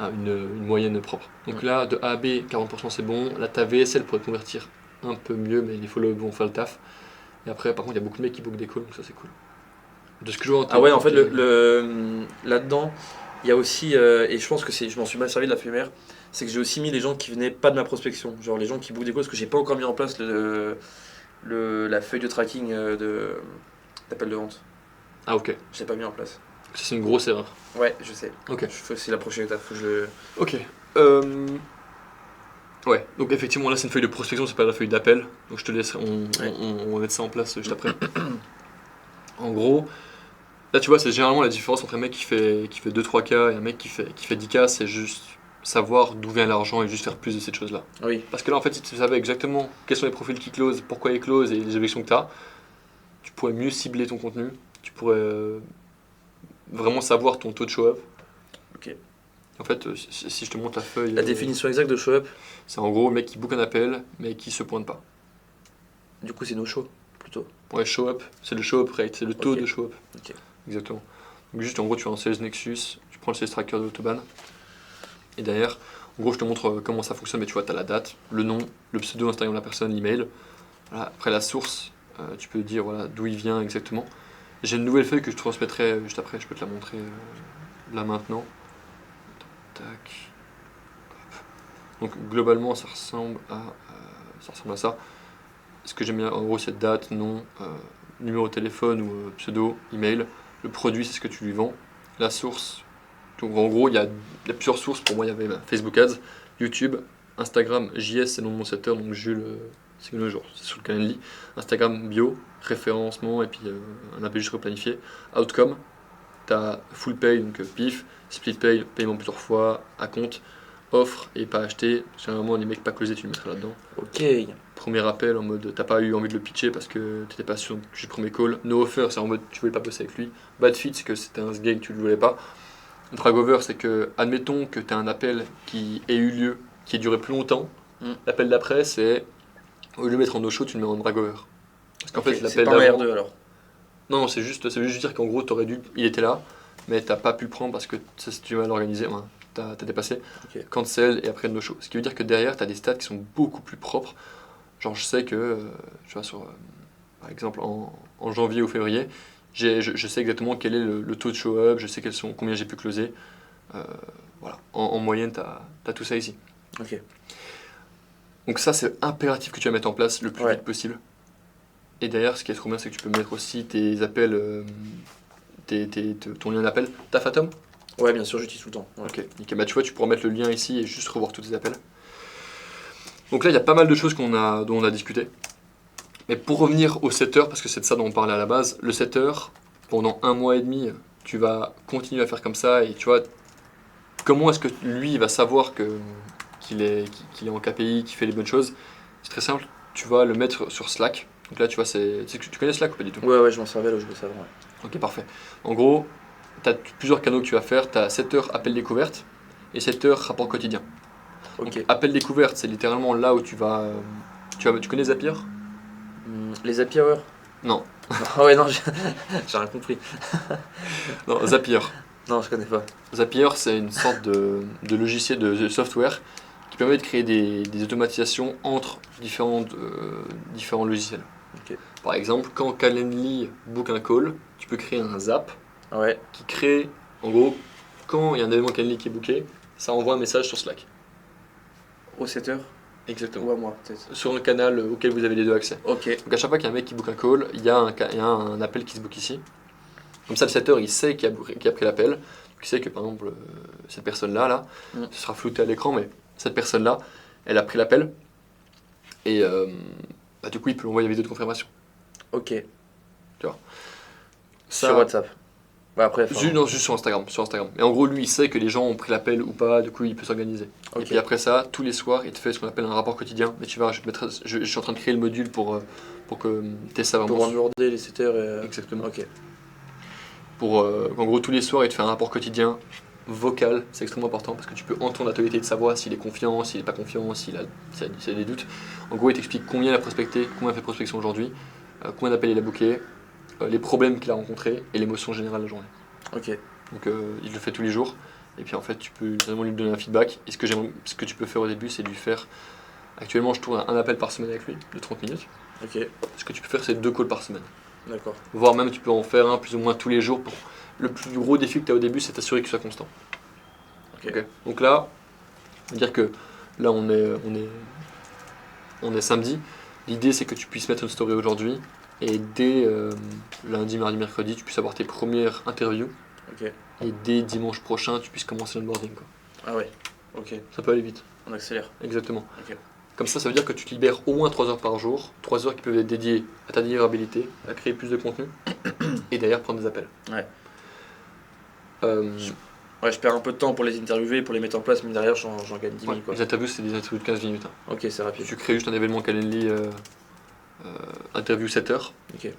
Une moyenne propre. Donc là, de A à B, 40% c'est bon. Là, ta VSL pourrait convertir un peu mieux, mais les follow vont faire le taf. Et après, par contre, il y a beaucoup de mecs qui bookent des calls, donc ça c'est cool. De ce que je vois Ah ouais, en fait, là-dedans, il y a aussi, et je pense que je m'en suis mal servi de la fumère, c'est que j'ai aussi mis les gens qui venaient pas de ma prospection, genre les gens qui bookent des calls, parce que j'ai pas encore mis en place la feuille de tracking d'appel de vente. Ah, ok. Je l'ai pas mis en place. Ça, c'est une grosse erreur. Ouais, je sais. Ok. C'est la prochaine étape, faut que je le... Ok. Ouais, donc effectivement, là c'est une feuille de prospection, c'est pas la feuille d'appel. Donc je te laisse, on va mettre ça en place juste après. En gros, Là, tu vois, c'est généralement la différence entre un mec qui fait 2-3K et un mec qui fait 10K, c'est juste savoir d'où vient l'argent et juste faire plus de cette chose-là. Oui. Parce que là, en fait, si tu savais exactement quels sont les profils qui closent, pourquoi ils closent et les objections que tu as, tu pourrais mieux cibler ton contenu, tu pourrais vraiment savoir ton taux de show-up. Ok. En fait, si je te montre la feuille, La définition exacte de show up, c'est en gros le mec qui book un appel, mais qui se pointe pas. du coup, c'est no show, plutôt. Ouais, show-up, c'est le show-up rate, c'est le taux Ok. de show-up. Ok. Exactement. Donc juste, en gros, tu as un Sales Nexus, tu prends le Sales Tracker de Autobahn, et derrière, en gros, je te montre comment ça fonctionne, mais tu vois, tu as la date, le nom, le pseudo Instagram de la personne, l'email. Voilà. Après, la source, tu peux dire voilà, d'où il vient exactement. J'ai une nouvelle feuille que je te transmettrai juste après, je peux te la montrer là maintenant. Tac. Donc globalement, ça ressemble à ça. Ce que j'aime bien, en gros, c'est date, nom, numéro de téléphone ou pseudo, email. Le produit, c'est ce que tu lui vends. La source. Donc en gros, il y a plusieurs sources. Pour moi, il y avait Facebook Ads, YouTube, Instagram, JS, c'est le nom de mon setter, donc Jules, c'est le jour, c'est sur le Calendly. Instagram, bio, référencement, et puis un appel juste replanifié. Outcome, tu as full pay, donc PIF, split pay, paiement plusieurs fois, à compte, offre et pas acheté. Généralement, les mecs pas closés, tu le mettras là-dedans. Ok. Premier appel en mode t'as pas eu envie de le pitcher parce que t'étais pas sûr du premier call. No offer, c'est en mode tu voulais pas bosser avec lui. Bad fit, c'est que c'était un sgeg, tu le voulais pas. Drag over, c'est que admettons que t'as un appel qui ait eu lieu, qui ait duré plus longtemps. Mm. L'appel d'après, c'est au lieu de le mettre en no show, tu le mets en drag over. Parce qu'en Ok, fait, c'est l'appel pas un d'avant. R2 alors. Non, ça veut juste dire qu'en gros, il était là, mais t'as pas pu le prendre parce que tu vas l'organiser, ouais, t'as dépassé. Ok. Cancel et après no show. Ce qui veut dire que derrière, t'as des stats qui sont beaucoup plus propres. Genre, je sais que, tu vois, par exemple, en janvier ou février, je sais exactement quel est le taux de show-up, je sais combien j'ai pu closer. Voilà, en moyenne, tu as tout ça ici. Ok. Donc ça, c'est impératif que tu vas mettre en place le plus Ouais. vite possible. Et derrière, ce qui est trop bien, c'est que tu peux mettre aussi tes appels, ton lien d'appel. T'as Fathom? Ouais, bien sûr, j'utilise tout le temps. Ouais. Ok, nickel. Bah, tu vois, tu pourras mettre le lien ici et juste revoir tous tes appels. Donc là, il y a pas mal de choses dont on a discuté. Mais pour revenir au setter, parce que c'est de ça dont on parlait à la base, le setter, pendant 1 mois et demi, tu vas continuer à faire comme ça et tu vois, comment est-ce que lui il va savoir qu'il est en KPI, qu'il fait les bonnes choses? C'est très simple, tu vas le mettre sur Slack. Donc là, tu vois, tu connais Slack ou pas du tout? Ouais, je m'en servais là où je voulais savoir. Ouais. Ok, parfait. En gros, tu as plusieurs canaux que tu vas faire. Tu as setter appel découverte et setter rapport quotidien. Ok. Donc, appel découverte, c'est littéralement là où tu connais Zapier? Les happy hours. Non. Ah ouais, non, j'ai rien compris. Non, Zapier. Non, je connais pas. Zapier, c'est une sorte de logiciel de software qui permet de créer des automatisations entre différents logiciels. Ok. Par exemple, quand Calendly book un call, tu peux créer un zap Ouais. qui crée, en gros, quand il y a un événement Calendly qui est booké, ça envoie un message sur Slack. Au 7h Exactement. ou à moi, peut-être. Sur un canal auquel vous avez les deux accès. Ok. Donc à chaque fois qu'il y a un mec qui book un call, il y a un appel qui se book ici. Comme ça, le setter, il sait qu'il a pris l'appel. Il sait que, par exemple, cette personne-là, ce sera flouté à l'écran, mais cette personne-là, elle a pris l'appel. Et du coup, il peut envoyer la vidéo de confirmation. Ok. Ça, Sur WhatsApp. Bah après. juste sur Instagram. Mais en gros, lui, il sait que les gens ont pris l'appel ou pas, du coup, il peut s'organiser. Ok. Et puis après ça, tous les soirs, il te fait ce qu'on appelle un rapport quotidien. Mais tu vois, je suis en train de créer le module pour que tu aies ça vraiment. Pour onboarder les setters. Exactement. Ok. En gros, tous les soirs, il te fait un rapport quotidien vocal, c'est extrêmement important parce que tu peux entendre la tonalité de sa voix, s'il est confiant, s'il n'est pas confiant, s'il a des doutes. En gros, il t'explique combien il a prospecté, combien il a fait de prospection aujourd'hui, combien d'appels il a booké, les problèmes qu'il a rencontrés et l'émotion générale de la journée. Ok. Donc il le fait tous les jours et puis en fait tu peux vraiment lui donner un feedback. Et ce que tu peux faire au début, c'est lui faire. Actuellement, je tourne un appel par semaine avec lui de 30 minutes. Ok. Ce que tu peux faire, c'est 2 calls par semaine. D'accord. Voire même, tu peux en faire un plus ou moins tous les jours. Le plus gros défi que tu as au début, c'est t'assurer qu'il soit constant. Ok. Donc là, on va dire que là, on est samedi. L'idée, c'est que tu puisses mettre une story aujourd'hui et dès lundi, mardi, mercredi, tu puisses avoir tes premières interviews. Ok. Et dès dimanche prochain, tu puisses commencer l'onboarding. Ah ouais. Ok. Ça peut aller vite. On accélère. Exactement. Ok. Comme ça veut dire que tu te libères au moins 3 heures par jour, 3 heures qui peuvent être dédiées à ta livrabilité, à créer plus de contenu, et derrière prendre des appels. Ouais. Euh, Ouais, je perds un peu de temps pour les interviewer, pour les mettre en place, mais derrière, j'en gagne 10 000. ouais, Quoi. les interviews, c'est des interviews de 15 minutes. Hein. Ok, c'est rapide. Tu crées juste un événement Calendly, interview 7 heures. Ok.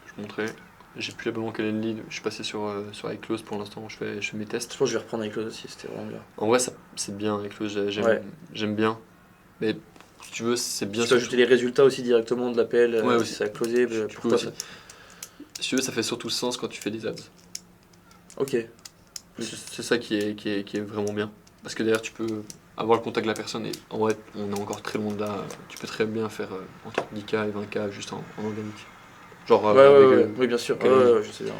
Je montrais. J'ai plus l'abonnement Calendly, je suis passé sur iClose pour l'instant, je fais mes tests. Je pense que je vais reprendre avec l'autre aussi, c'était vraiment bien. En vrai, c'est bien iClose, j'aime bien. Mais si tu veux, c'est bien. Tu peux ajouter les résultats aussi directement de l'appel, ouais, si ça a closé. Pour toi, si tu veux, ça fait surtout sens quand tu fais des ads. Ok. C'est ça qui est vraiment bien. Parce que derrière, tu peux avoir le contact de la personne et en vrai, on est encore très loin de là. Tu peux très bien faire entre 10K et 20K juste en organique. Genre oui, bien sûr. Je sais bien. Ouais.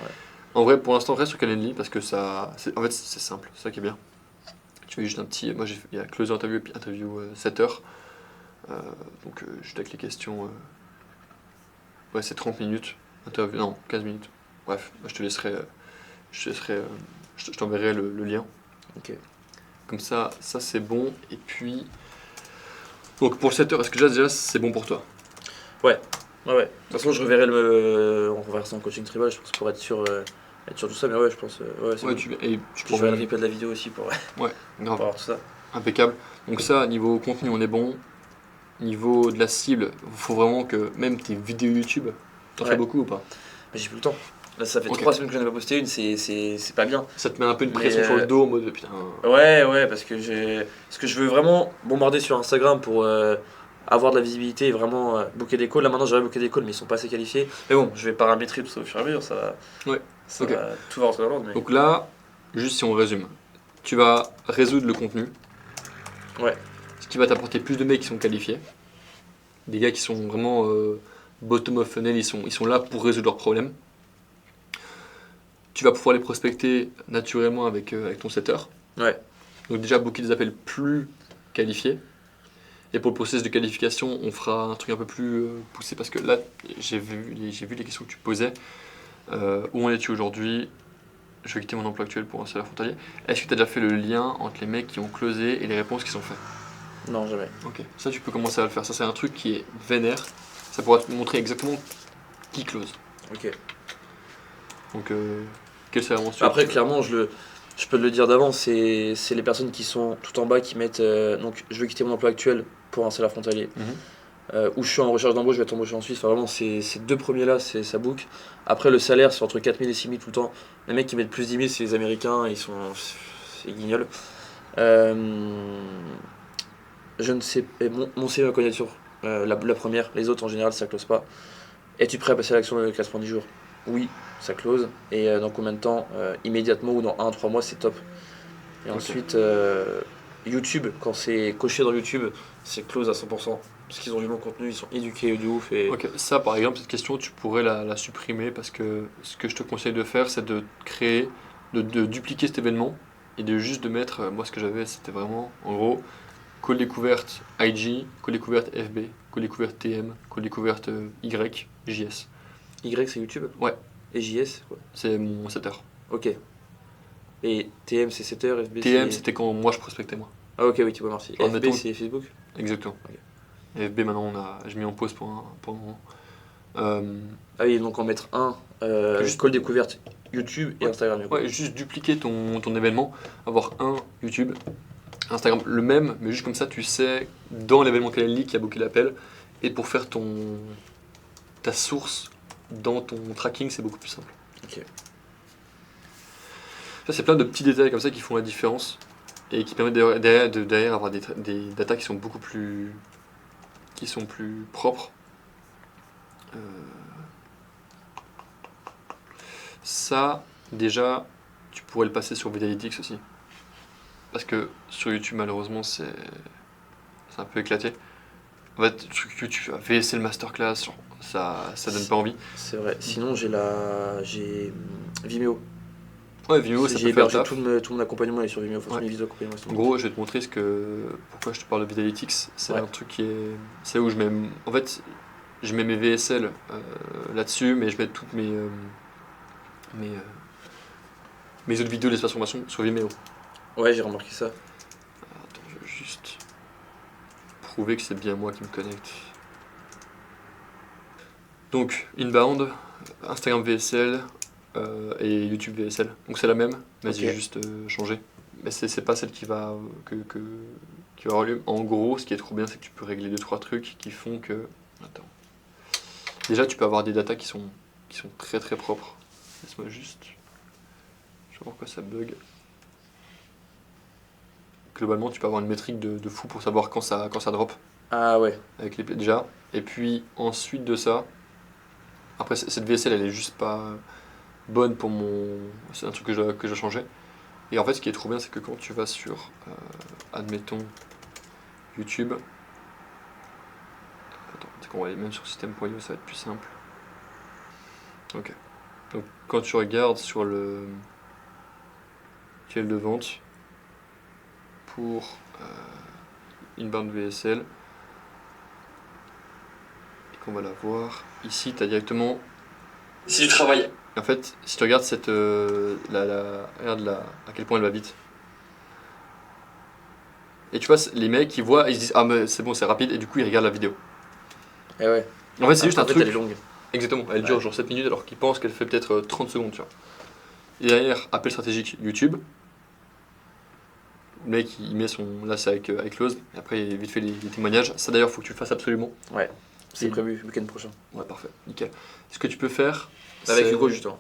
En vrai, pour l'instant, reste sur Calendly parce que en fait, c'est simple. C'est ça qui est bien. Tu fais juste un petit. Moi, il y a close interview et puis interview 7 heures. Donc, juste avec les questions. Ouais, c'est 30 minutes. Interview, non, 15 minutes. Bref, je te laisserai. Je t'enverrai le lien. Ok. Comme ça c'est bon. Et puis. Donc, pour le 7 heures, est-ce que déjà c'est bon pour toi? Ouais. De toute façon, je reverrai en reversant en coaching tribal, je pense, pour être sûr de tout ça. Mais ouais, je pense. C'est Ouais, bon. tu Je ferai le replay de la vidéo aussi pour Ouais, grave. avoir tout ça. Impeccable. Donc, ça, niveau contenu, on est bon. Niveau de la cible, il faut vraiment que même tes vidéos YouTube, t'en fais beaucoup ou pas? Mais j'ai plus le temps. Là, ça fait Ok. 3 semaines que j'en ai pas posté une, c'est pas bien. Ça te met un peu une Mais, pression sur le dos en mode putain. Ouais, parce que je veux vraiment bombarder sur Instagram pour avoir de la visibilité et vraiment booker des calls. Là maintenant, j'aurais booké des calls, mais ils sont pas assez qualifiés. Mais bon, je vais paramétrer tout ça au fur et à mesure, Ouais. ça Ok. va tout va rentrer dans l'ordre. Mais... Donc là, juste si on résume, tu vas résoudre le contenu. Ouais. Ce qui va t'apporter plus de mecs qui sont qualifiés. Des gars qui sont vraiment bottom of funnel, ils sont là pour résoudre leurs problèmes. Tu vas pouvoir les prospecter naturellement avec ton setter. Ouais. Donc déjà booker des appels plus qualifiés. Et pour le process de qualification, on fera un truc un peu plus poussé parce que là, j'ai vu les questions que tu posais. Où en es-tu aujourd'hui? Je vais quitter mon emploi actuel pour un salaire frontalier. Est-ce que tu as déjà fait le lien entre les mecs qui ont closé et les réponses qui sont faites? Non, jamais. Ok, ça tu peux commencer à le faire. Ça, c'est un truc qui est vénère. Ça pourra te montrer exactement qui close. Ok. Donc, quel salaire mensuel? Après, clairement, je peux te le dire d'avance, c'est les personnes qui sont tout en bas qui mettent. Donc, je veux quitter mon emploi actuel pour un salaire frontalier. Où je suis en recherche d'embauche, je vais être embauché en Suisse. Enfin, vraiment, ces deux premiers-là, ça book. Après, le salaire, c'est entre 4 000 et 6 000 tout le temps. Les mecs qui mettent plus 10 000, c'est les Américains, c'est guignol. Je ne sais pas. Mon CV ma candidature, la première, les autres en général, ça close pas. Es-tu prêt à passer à l'action dans les 90 jours? Oui, ça close. Et dans combien de temps? Immédiatement ou dans 1-3 mois, c'est top. Et ensuite, YouTube, quand c'est coché dans YouTube, c'est close à 100%. Parce qu'ils ont du bon contenu, ils sont éduqués de ouf. Et... Ok, ça par exemple, cette question, tu pourrais la supprimer parce que ce que je te conseille de faire, c'est de créer, de dupliquer cet événement et de juste de mettre, moi ce que j'avais, c'était vraiment, en gros, call découverte IG, call découverte FB, call découverte TM, call découverte Y, JS. Y, c'est YouTube? Ouais. Et JS, quoi. C'est mon setter. Ok. Et TM, c'est setter, FB, TM, c'était quand moi je prospectais moi. Ah ok, oui, tu vois, merci. Genre, FB, mettons- c'est Facebook? Exactement. Ok. Et FB, maintenant, j'ai mis en pause pour un moment. Ah oui, donc en mettre un, Juste- call découverte YouTube et Ouais. Instagram. Du coup. Ouais, juste dupliquer ton événement, avoir un YouTube, Instagram, le même, mais juste comme ça, tu sais dans l'événement Calendly qu'il y a beaucoup d'appels. Et pour faire ta source dans ton tracking, c'est beaucoup plus simple. Ok. Ça, c'est plein de petits détails comme ça qui font la différence et qui permettent derrière avoir des datas qui sont beaucoup plus propres. Ça, déjà, tu pourrais le passer sur Vidalytics aussi. Parce que sur YouTube, malheureusement, c'est un peu éclaté. En fait, sur YouTube, VSL Masterclass, ça donne pas envie. C'est vrai. Sinon, j'ai Vimeo. Ouais, Vimeo, ça J'ai peut faire le hébergé taf. tout mon accompagnement est sur Vimeo. Enfin, Ouais. tous mes vidéos d'accompagnement sont En gros, je vais te montrer pourquoi je te parle de Vidalytics. C'est Ouais. un truc c'est où je mets. En fait, je mets mes VSL là-dessus, mais je mets toutes mes autres vidéos d'espace formation sur Vimeo. Ouais, j'ai remarqué ça. Attends, je vais juste prouver que c'est bien moi qui me connecte. Donc, inbound, Instagram VSL et YouTube VSL. Donc c'est la même, mais j'ai juste changé. Mais c'est pas celle qui va qui va avoir lieu. En gros, ce qui est trop bien, c'est que tu peux régler 2-3 trucs qui font que. Attends. Déjà, tu peux avoir des datas qui sont très très propres. Laisse-moi juste. Je sais pas pourquoi ça bug. Globalement, tu peux avoir une métrique de fou pour savoir quand ça drop. Ah ouais. Avec les déjà. Et puis ensuite de ça. Après, cette VSL, elle est juste pas bonne pour mon. C'est un truc que je dois changer. Et en fait, ce qui est trop bien, c'est que quand tu vas sur, admettons, YouTube. Attends, c'est qu'on va aller même sur système.io, ça va être plus simple. Ok. Donc, quand tu regardes sur le tunnel de vente pour Inbound VSL, et qu'on va la voir, ici, tu as directement. Si tu travailles. En fait, si tu regardes cette. Regarde à quel point elle va vite. Et tu vois, les mecs, ils voient, ils se disent ah, mais c'est bon, c'est rapide, et du coup, ils regardent la vidéo. Eh ouais. En fait, c'est juste un truc. Elle est longue. Exactement, elle dure genre 7 minutes alors qu'ils pensent qu'elle fait peut-être 30 secondes, tu vois. Et derrière, appel stratégique YouTube. Le mec, il met son. Là, c'est avec Close, et après, il vite fait les témoignages. Ça, d'ailleurs, faut que tu le fasses absolument. Ouais, c'est Et- prévu le week-end prochain. Ouais, parfait, nickel. Ce que tu peux faire. Avec c'est- Hugo, justement.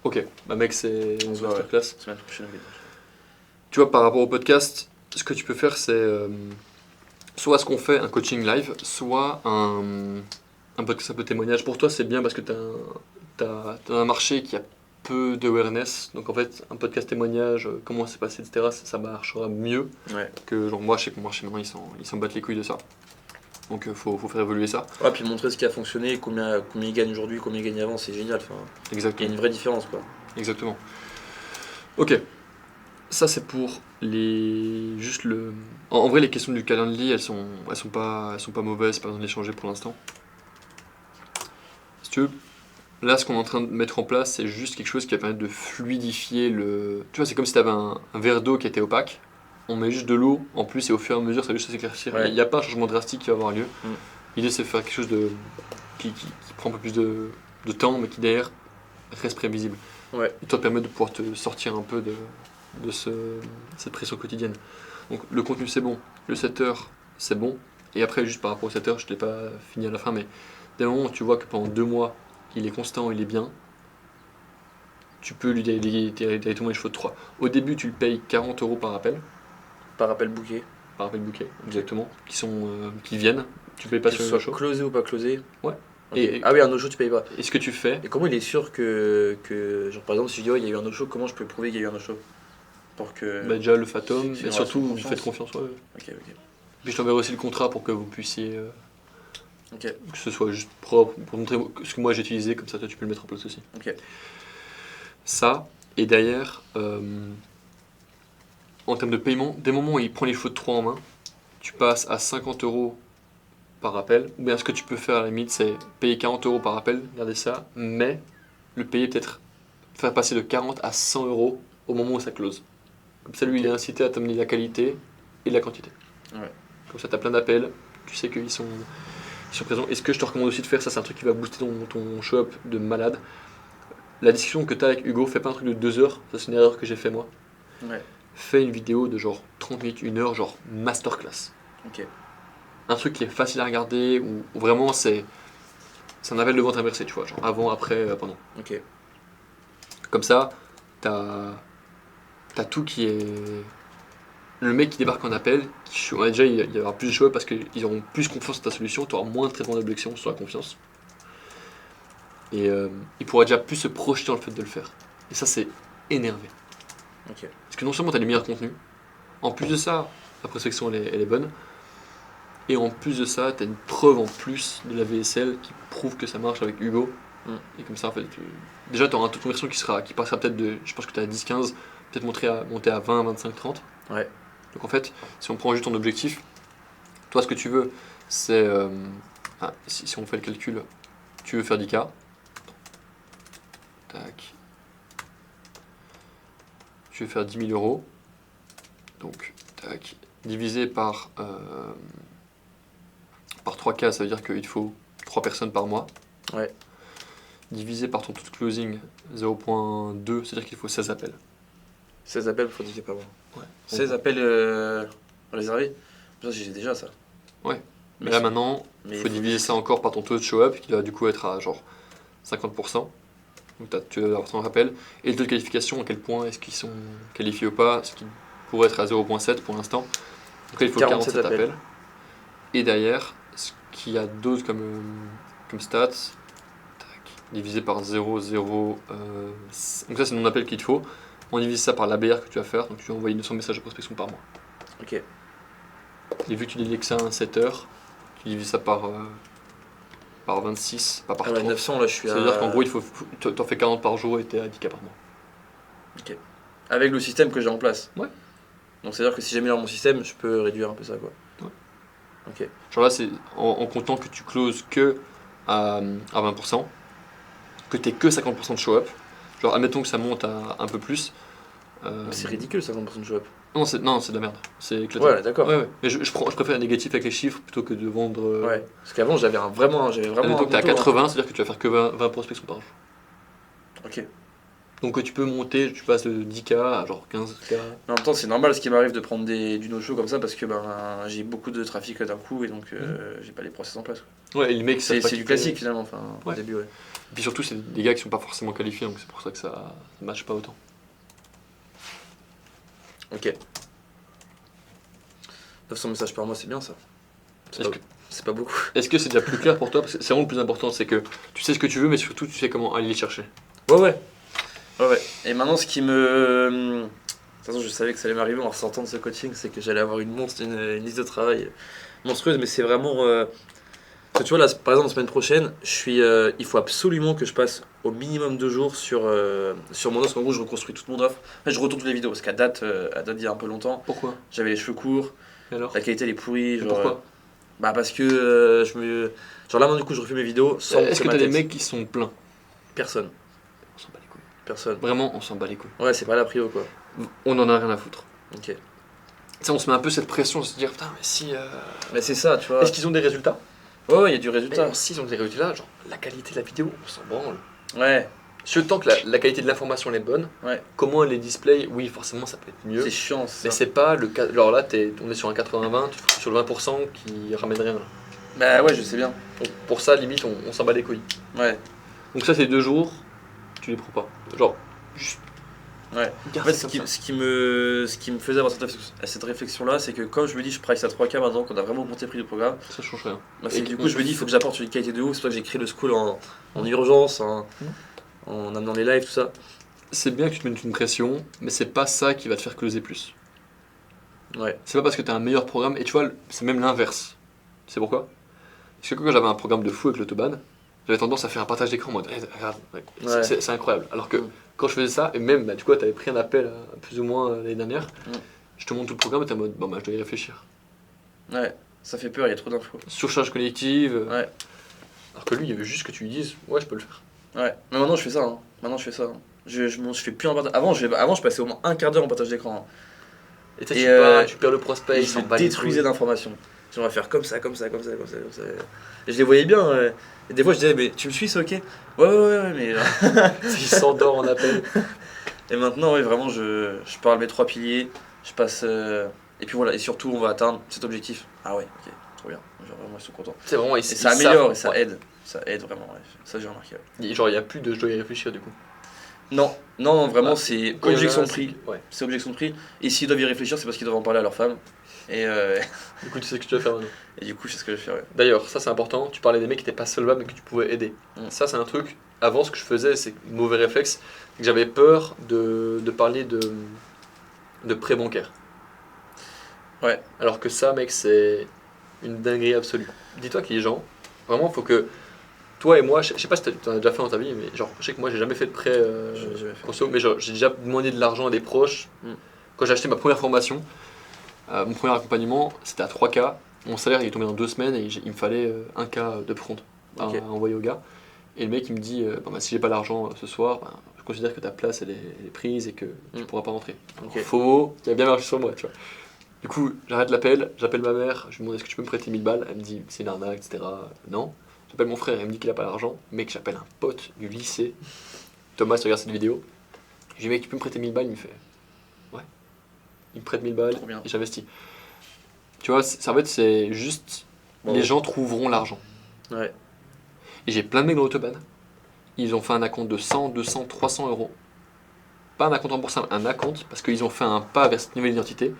Ok, bah, mec, c'est On une se voit, masterclass. Semaine prochaine, week-end prochain. Tu vois, par rapport au podcast, ce que tu peux faire, c'est soit ce qu'on fait, un coaching live, soit un podcast un peu témoignage. Pour toi, c'est bien parce que t'as un marché qui a peu d'awareness. Donc en fait, un podcast témoignage, comment c'est passé, etc., ça marchera mieux Ouais. que genre moi, je sais que mon marché maintenant, ils s'en battent les couilles de ça. Donc faut faire évoluer ça. Ouais, puis montrer ce qui a fonctionné, combien il gagne aujourd'hui, combien il gagne avant, c'est génial. Enfin, il y a Exactement. une vraie différence, quoi. Exactement. Ok. Ça c'est pour les juste le. En vrai les questions du Calendly elles sont pas mauvaises, pas besoin de les changer pour l'instant. Si tu veux, là ce qu'on est en train de mettre en place c'est juste quelque chose qui va permettre de fluidifier le. Tu vois c'est comme si tu avais un verre d'eau qui était opaque. On met juste de l'eau en plus et au fur et à mesure ça va juste s'éclaircir. Ouais. Il n'y a pas un changement drastique qui va avoir lieu. Mm. L'idée c'est de faire quelque chose de qui prend un peu plus de temps mais qui derrière reste prévisible. Ouais. Et toi te permet de pouvoir te sortir un peu de cette pression quotidienne. Donc le contenu c'est bon, le setter c'est bon, et après juste par rapport au setter, je ne l'ai pas fini à la fin, mais dès le moment où tu vois que pendant 2 mois, il est constant, il est bien, tu peux lui déléguer directement les chevaux de 3. Au début tu le payes 40 € par appel Bouquet. bouquet, exactement, qui viennent, tu payes pas Que sur ce le soit show. closé ou pas closé. Ouais. Ok. Et- Ah oui, un no-show, tu payes pas. Et ce que tu fais, Et comment il est sûr que genre par exemple, si je dis ouais, il y a eu un no-show, comment je peux prouver qu'il y a eu un no-show pour que. bah, déjà le Fatum, c'est et une surtout relation de vous faites confiance. Ouais. Ok, ok. Puis je t'enverrai aussi le contrat pour que vous puissiez Ok, que ce soit juste propre, pour montrer ce que moi j'ai utilisé, comme ça toi tu peux le mettre en place aussi. ok. Ça, et derrière, en termes de paiement, dès le moment où il prend les chevaux de 3 en main, tu passes à 50 € par appel, ou bien ce que tu peux faire à la limite, c'est payer 40 € par appel, regardez ça, mais le payer peut-être, faire passer de 40 à 100 € au moment où ça close. Comme ça, lui, il est incité à t'amener la qualité et la quantité. Ouais. Comme ça, tu as plein d'appels, tu sais qu'ils sont présents. Et ce que je te recommande aussi de faire, ça c'est un truc qui va booster ton show-up de malade. La discussion que tu as avec Hugo, fais pas un truc de 2 heures, ça c'est une erreur que j'ai fait moi. Ouais. Fais une vidéo de genre 30 minutes, 1 heure, genre masterclass. Ok. Un truc qui est facile à regarder, où vraiment c'est un appel de vente inversé, tu vois, genre avant, après, pendant. Ok. Comme ça, t'as tout qui est. Le mec qui débarque en appel, déjà il y aura plus de choix parce qu'ils auront plus confiance en ta solution, tu auras moins de traitement d'objection sur la confiance. Et il pourra déjà plus se projeter dans le fait de le faire. Et ça, c'est énervé. Ok. Parce que non seulement tu as les meilleurs contenus, en plus de ça, la prospection elle est bonne, et en plus de ça, tu as une preuve en plus de la VSL qui prouve que ça marche avec Hugo. Mm. Et comme ça, en fait, déjà tu auras un taux de conversion qui passera peut-être de, je pense que tu es à 10-15, peut-être monter à 20, 25, 30. Ouais. Donc en fait, si on prend juste ton objectif, toi ce que tu veux, c'est. Si on fait le calcul, tu veux faire 10K. Tac. Tu veux faire 10 000 €. Donc, tac. Divisé par par 3 cas, ça veut dire qu'il te faut 3 personnes par mois. Ouais. Divisé par ton taux de closing 0.2, c'est-à-dire qu'il faut 16 appels. 16 appels, faut diviser par mois. Ouais. 16 appels réservés. Ça, j'ai déjà ça. Ouais. Mais là maintenant, il faut diviser ça encore par ton taux de show-up qui doit du coup être à genre 50%. Donc tu vas avoir ton rappel. Et le taux de qualification, à quel point est-ce qu'ils sont qualifiés ou pas, ce qui pourrait être à 0.7 pour l'instant. Donc là il faut 47 appels. Et derrière, ce qu'il y a d'autres comme stats, tac, divisé par 0,0. Donc ça c'est le nombre d'appels qu'il te faut. On divise ça par l'ABR que tu vas faire, donc tu vas envoyer 900 messages de prospection par mois. Ok. Et vu que tu délègues ça à 7 heures, tu divises ça par 26, pas par 30. 900 là je suis à... C'est-à-dire qu'en gros, t'en fais 40 par jour et t'es à 10K par mois. Ok. Avec le système que j'ai en place. Ouais. Donc c'est-à-dire que si j'améliore mon système, je peux réduire un peu ça quoi. Ouais. Ok. Genre là, c'est en comptant que tu closes que à 20%, que t'aies que 50% de show-up. Genre, admettons que ça monte à un peu plus. C'est ridicule 50% de show-up. Non, c'est de la merde. C'est éclaté. Ouais, d'accord. Ouais. Mais je préfère un négatif avec les chiffres plutôt que de vendre. Ouais. Parce qu'avant j'avais vraiment. Admettons que t'es à 80, c'est-à-dire que tu vas faire que 20 prospections par jour. Ok. Donc tu peux monter, tu passes de 10K à genre 15K. En même temps, c'est normal ce qui m'arrive de prendre du no-show comme ça parce que j'ai beaucoup de trafic d'un coup et donc j'ai pas les process en place. Quoi. Ouais, et les mecs, c'est du classique finalement, enfin, ouais. Au début, ouais. Et puis surtout, c'est des gars qui sont pas forcément qualifiés, donc c'est pour ça que ça ne matche pas autant. Ok. 900 messages par mois, c'est bien ça. C'est pas beaucoup. Est-ce que c'est déjà plus clair pour toi? Parce que c'est vraiment le plus important, c'est que tu sais ce que tu veux, mais surtout tu sais comment aller les chercher. Ouais. Et maintenant, ce qui me. De toute façon, je savais que ça allait m'arriver en sortant de ce coaching, c'est que j'allais avoir une liste de travail monstrueuse, mais c'est vraiment. Parce que tu vois, là, par exemple, la semaine prochaine, il faut absolument que je passe au minimum 2 jours sur mon offre. En gros, je reconstruis toute mon offre. En fait, je retourne toutes les vidéos parce qu'à date d'il y a un peu longtemps, Pourquoi? j'avais les cheveux courts, Et alors? la qualité elle est pourrie. Genre, pourquoi? Bah, parce que Genre là, du coup, je refais mes vidéos sans. Est-ce que t'as des mecs qui sont pleins? Personne. On s'en bat les couilles. Personne. Vraiment, on s'en bat les couilles. Ouais, c'est pas la prio quoi. On en a rien à foutre. Ok. Tu sais, on se met un peu cette pression de se dire, putain, mais si. Mais c'est ça, tu vois. Est-ce qu'ils ont des résultats? Ouais, il y a du résultat. S'ils ont des résultats, genre la qualité de la vidéo, on s'en branle. Ouais. Si autant que la qualité de l'information elle est bonne, Ouais. comment elle est display, oui, forcément ça peut être mieux. C'est chiant ça. Mais c'est pas le cas. Alors là, on est sur un 80-20, tu te fous sur le 20% qui ramène rien. Là. Bah ouais, je sais bien. Donc, pour ça, limite, on s'en bat les couilles. Ouais. Donc ça, c'est 2 jours, tu les prends pas. Genre, juste. Ouais. En fait, ce qui me faisait avoir cette réflexion-là, c'est que comme je me dis, je price à 3K maintenant, qu'on a vraiment augmenté le prix du programme, Ça change rien. bah, c'est que du coup, je me dis, il faut que j'apporte une qualité de ouf. C'est pour ça que j'ai créé le school en urgence, en amenant les lives, tout ça. C'est bien que tu te mettes une pression, mais c'est pas ça qui va te faire closer plus. Ouais. C'est pas parce que t'as un meilleur programme, et tu vois, c'est même l'inverse. C'est pourquoi? Parce que quand j'avais un programme de fou avec l'Autobahn, j'avais tendance à faire un partage d'écran en mode regarde, Ouais. c'est incroyable. Alors que quand je faisais ça, et même, bah, du coup, t'avais pris un appel plus ou moins l'année dernière, je te montre tout le programme et t'es en mode bon, bah, je dois y réfléchir. Ouais, ça fait peur, il y a trop d'infos. Surcharge collective. Ouais. Alors que lui, il y avait juste que tu lui dises ouais, je peux le faire. Ouais, mais maintenant je fais ça. Maintenant je fais ça. Je fais plus un partage. Avant, je passais au moins un quart d'heure en partage d'écran. Et tu perds le prospect, Et il je s'en bat les détruisais couilles. d'informations. On va faire comme ça. Et je les voyais bien. Et des fois, je disais, mais tu me suis, c'est ok? Ouais, mais. Il s'endort en appel. Et maintenant, ouais, vraiment, je parle mes 3 piliers. Je passe. Et puis voilà, et surtout, on va atteindre cet objectif. Ah ouais, ok, trop bien. Genre, vraiment, ils sont contents. C'est vraiment, Et ça améliore et ça ouais. aide. Ça aide vraiment, ouais. Ça, j'ai remarqué. Ouais. Genre, il n'y a plus de je dois y réfléchir du coup. Non, vraiment, Ah, c'est quand il y en a objection un, de prix. Ouais. C'est objection de prix. Et s'ils doivent y réfléchir, c'est parce qu'ils doivent en parler à leur femme. Et Du coup, tu sais ce que tu dois faire maintenant. et du coup, c'est ce que je vais faire. Ouais. D'ailleurs, ça c'est important, tu parlais des mecs qui étaient pas solvables mais que tu pouvais aider. Ça c'est un truc, avant ce que je faisais, c'est mauvais réflexe, c'est que j'avais peur de parler de prêt bancaire. Ouais. Alors que ça mec c'est une dinguerie absolue. Dis-toi que les gens, vraiment faut que toi et moi, je sais pas si tu en as déjà fait dans ta vie, mais genre je sais que moi j'ai jamais fait de prêt J'ai jamais fait. conso, mais genre, j'ai déjà demandé de l'argent à des proches. Quand j'ai acheté ma première formation, mon premier accompagnement c'était à 3K. Mon salaire il est tombé dans 2 semaines et il me fallait 1K de prompt à envoyer au gars. Et le mec il me dit bon, bah, si j'ai pas l'argent ce soir, bah, je considère que ta place elle est prise et que tu pourras pas rentrer. Ok. FOMO qui a bien marché sur moi, tu vois. Du coup, j'arrête l'appel, j'appelle ma mère, je lui demande est-ce que tu peux me prêter 1000 balles. Elle me dit c'est une arnaque, etc. Non. J'appelle mon frère, il me dit qu'il a pas l'argent. Mec, j'appelle un pote du lycée. Thomas, tu regardes cette vidéo. Je lui dis mec, tu peux me prêter 1000 balles. Il me fait ouais. Il me prête 1000 balles Trop bien. et j'investis. Tu vois, en fait, c'est juste. Les gens trouveront l'argent. Ouais. Et j'ai plein de mecs dans l'autobahn. Ils ont fait un acompte de 100, 200, 300 euros. Pas un acompte remboursable, un acompte, parce qu'ils ont fait un pas vers cette nouvelle identité.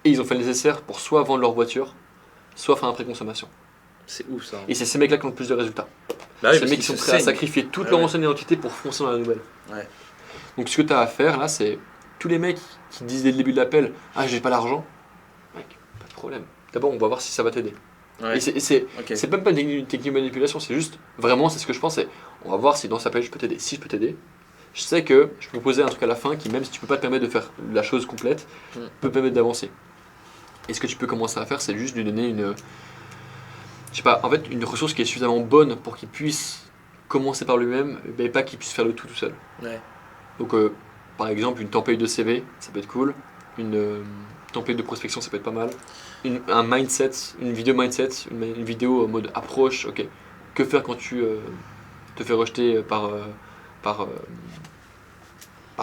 Et ils ont fait le nécessaire pour soit vendre leur voiture, soit faire un prêt consommation. C'est ouf ça. Et c'est ces mecs-là qui ont le plus de résultats. Bah oui, C'est les parce mecs qui qu'ils sont se prêts à saignent. sacrifier toute Ouais, leur ouais. ancienne identité pour foncer dans la nouvelle. Ouais. Donc ce que tu as à faire là, c'est tous les mecs qui disent dès le début de l'appel ah j'ai pas l'argent, mec, pas de problème. D'abord on va voir si ça va t'aider. Ouais. Et c'est Ok. même pas une technique de manipulation, c'est juste vraiment c'est ce que je pense, c'est on va voir si dans cet appel je peux t'aider. Si je peux t'aider, je sais que je peux proposer un truc à la fin qui même si tu peux pas te permettre de faire la chose complète, peut te permettre d'avancer. Et ce que tu peux commencer à faire, c'est juste lui donner une, je sais pas, en fait une ressource qui est suffisamment bonne pour qu'il puisse commencer par lui-même, mais pas qu'il puisse faire le tout seul. Ouais. Donc, par exemple, une template de CV, ça peut être cool. Une template de prospection, ça peut être pas mal. Un mindset, une vidéo mindset, une vidéo en mode approche. Ok. Que faire quand tu te fais rejeter par,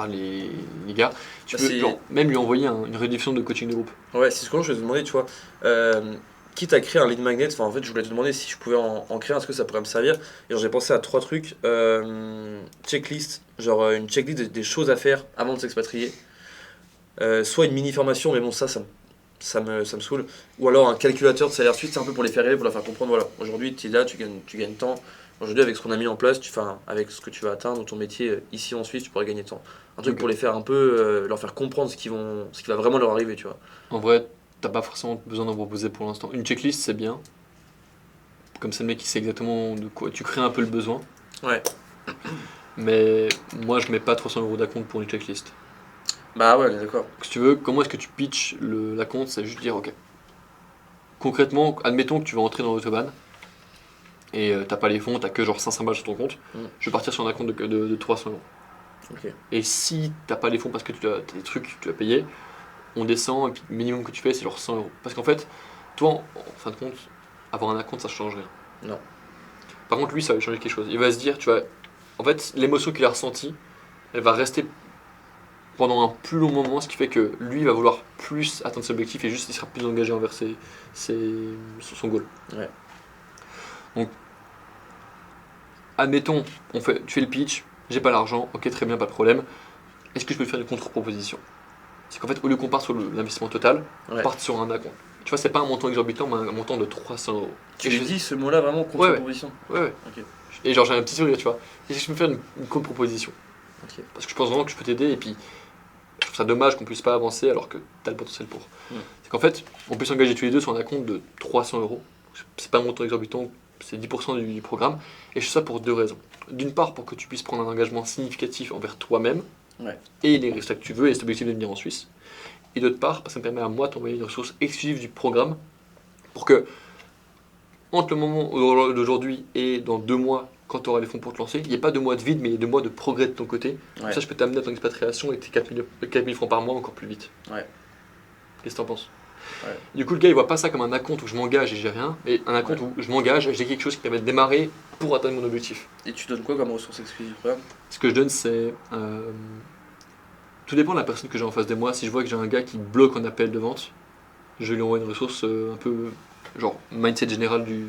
les gars. Tu Bah, peux c'est- genre, même lui envoyer une réduction de coaching de groupe. Ouais, c'est ce que je vais te demander, tu vois. Quitte à créer un lead magnet, enfin en fait je voulais te demander si je pouvais en créer un, est-ce que ça pourrait me servir. Et genre j'ai pensé à 3 trucs. Checklist, genre une checklist des choses à faire avant de s'expatrier. Soit une mini formation, mais bon ça me saoule. Ou alors un calculateur de salaire suite, c'est un peu pour les faire rêver, pour leur faire comprendre, voilà, aujourd'hui tu es là, tu gagnes tant. Aujourd'hui avec ce qu'on a mis en place, avec ce que tu vas atteindre, ton métier ici en Suisse, tu pourrais gagner tant. Un truc Ok. pour les faire un peu, leur faire comprendre ce qui va vraiment leur arriver, tu vois. En vrai, t'as pas forcément besoin d'en proposer pour l'instant. Une checklist, c'est bien. Comme ça, le mec, il sait exactement de quoi. Tu crées un peu le besoin. Ouais. Mais moi, je mets pas 300 euros d'acompte pour une checklist. Bah ouais, d'accord. Donc, si tu veux, comment est-ce que tu pitches l'acompte? C'est juste dire, ok. Concrètement, admettons que tu vas entrer dans l'autobahn et t'as pas les fonds, t'as que genre 500 balles sur ton compte. Je vais partir sur un acompte de 300 euros. Ok. Et si t'as pas les fonds parce que t'as des trucs que tu as payé, on descend et puis le minimum que tu fais, c'est genre 100 euros. Parce qu'en fait, toi, en fin de compte, avoir un acompte, ça change rien. Non. Par contre, lui, ça va lui changer quelque chose. Il va se dire, tu vois, en fait, l'émotion qu'il a ressentie, elle va rester pendant un plus long moment, ce qui fait que lui va vouloir plus atteindre ses objectifs et juste il sera plus engagé envers son goal. Ouais. Donc, admettons, tu fais le pitch, j'ai pas l'argent, ok, très bien, pas de problème. Est-ce que je peux faire une contre-proposition? C'est qu'en fait, au lieu qu'on parte sur l'investissement total, on Ouais. parte sur un acompte. Tu vois, c'est pas un montant exorbitant, mais un montant de 300 euros. Tu Et lui je- dis ce mot-là vraiment contre-proposition. Ouais, ouais. Ok. Et genre, j'ai un petit sourire, tu vois. Est-ce que je peux faire une contre-proposition? Ok. Parce que je pense vraiment que je peux t'aider et puis je trouve ça dommage qu'on puisse pas avancer alors que t'as le potentiel pour. C'est qu'en fait, on peut s'engager tous les deux sur un acompte de 300 euros. C'est pas un montant exorbitant, c'est 10% du programme. Et je fais ça pour 2 raisons. D'une part, pour que tu puisses prendre un engagement significatif envers toi-même Ouais. et les résultats que tu veux et cet objectif de venir en Suisse. Et d'autre part, ça me permet à moi de t'envoyer une ressource exclusive du programme pour que, entre le moment d'aujourd'hui et dans 2 mois, quand tu auras les fonds pour te lancer, il n'y ait pas 2 mois de vide, mais il y ait 2 mois de progrès de ton côté. Comme Ouais. ça, je peux t'amener à ton expatriation et tes 4000 francs par mois encore plus vite. Ouais. Qu'est-ce que t'en penses? Ouais. Du coup, le gars, il voit pas ça comme un acompte où je m'engage et j'ai rien, mais un acompte où je m'engage et j'ai quelque chose qui va démarrer pour atteindre mon objectif. Et tu donnes quoi comme ressource exclusive du programme? Ce que je donne, c'est. Tout dépend de la personne que j'ai en face de moi. Si je vois que j'ai un gars qui bloque en appel de vente, je lui envoie une ressource un peu. Genre, mindset général du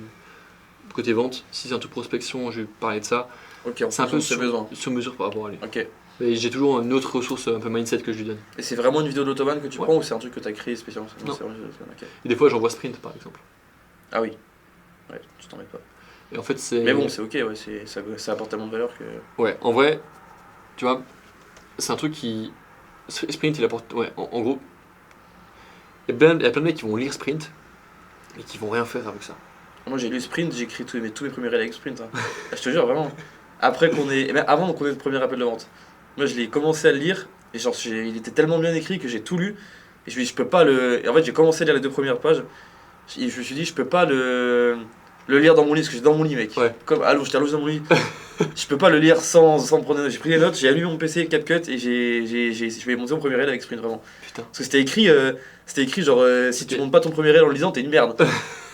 côté vente. Si c'est un truc prospection, je vais parler de ça. Ok, en C'est un peu fonction de ses besoins. sur mesure par rapport à lui. Ok. Mais j'ai toujours une autre ressource un peu mindset que je lui donne. Et c'est vraiment une vidéo de l'autobahn que tu Ouais. prends ou c'est un truc que tu as créé spécialement? Non. C'est vraiment une vidéo de l'autobahn, ok. Et des fois, j'envoie sprint par exemple. Ah oui. Ouais, tu t'en mets pas. Et en fait, c'est. Mais bon, c'est ok, ouais, ça apporte tellement de valeur que. Ouais, en vrai, tu vois, c'est un truc qui. Sprint, il apporte. Ouais, en gros, il y a plein de mecs qui vont lire Sprint et qui vont rien faire avec ça. Moi j'ai lu Sprint, j'ai écrit tous mes premiers réels avec Sprint. Hein. Je te jure, vraiment. Après qu'on ait. Même avant qu'on ait le premier appel de vente. Moi je l'ai commencé à le lire et genre il était tellement bien écrit que j'ai tout lu. Et je me suis dit, je peux pas le. Et en fait, j'ai commencé à lire les 2 premières pages. Et je me suis dit, je peux pas le lire dans mon lit, parce que j'étais dans mon lit, mec. Ouais. Comme, j'étais allongé dans mon lit. Je peux pas le lire sans me prendre des notes. J'ai pris des notes, j'ai allumé mon PC, CapCut, et je vais monter mon premier réel avec Sprint, vraiment. Putain. Parce que c'était écrit genre, si tu montes pas ton premier réel en le lisant, t'es une merde.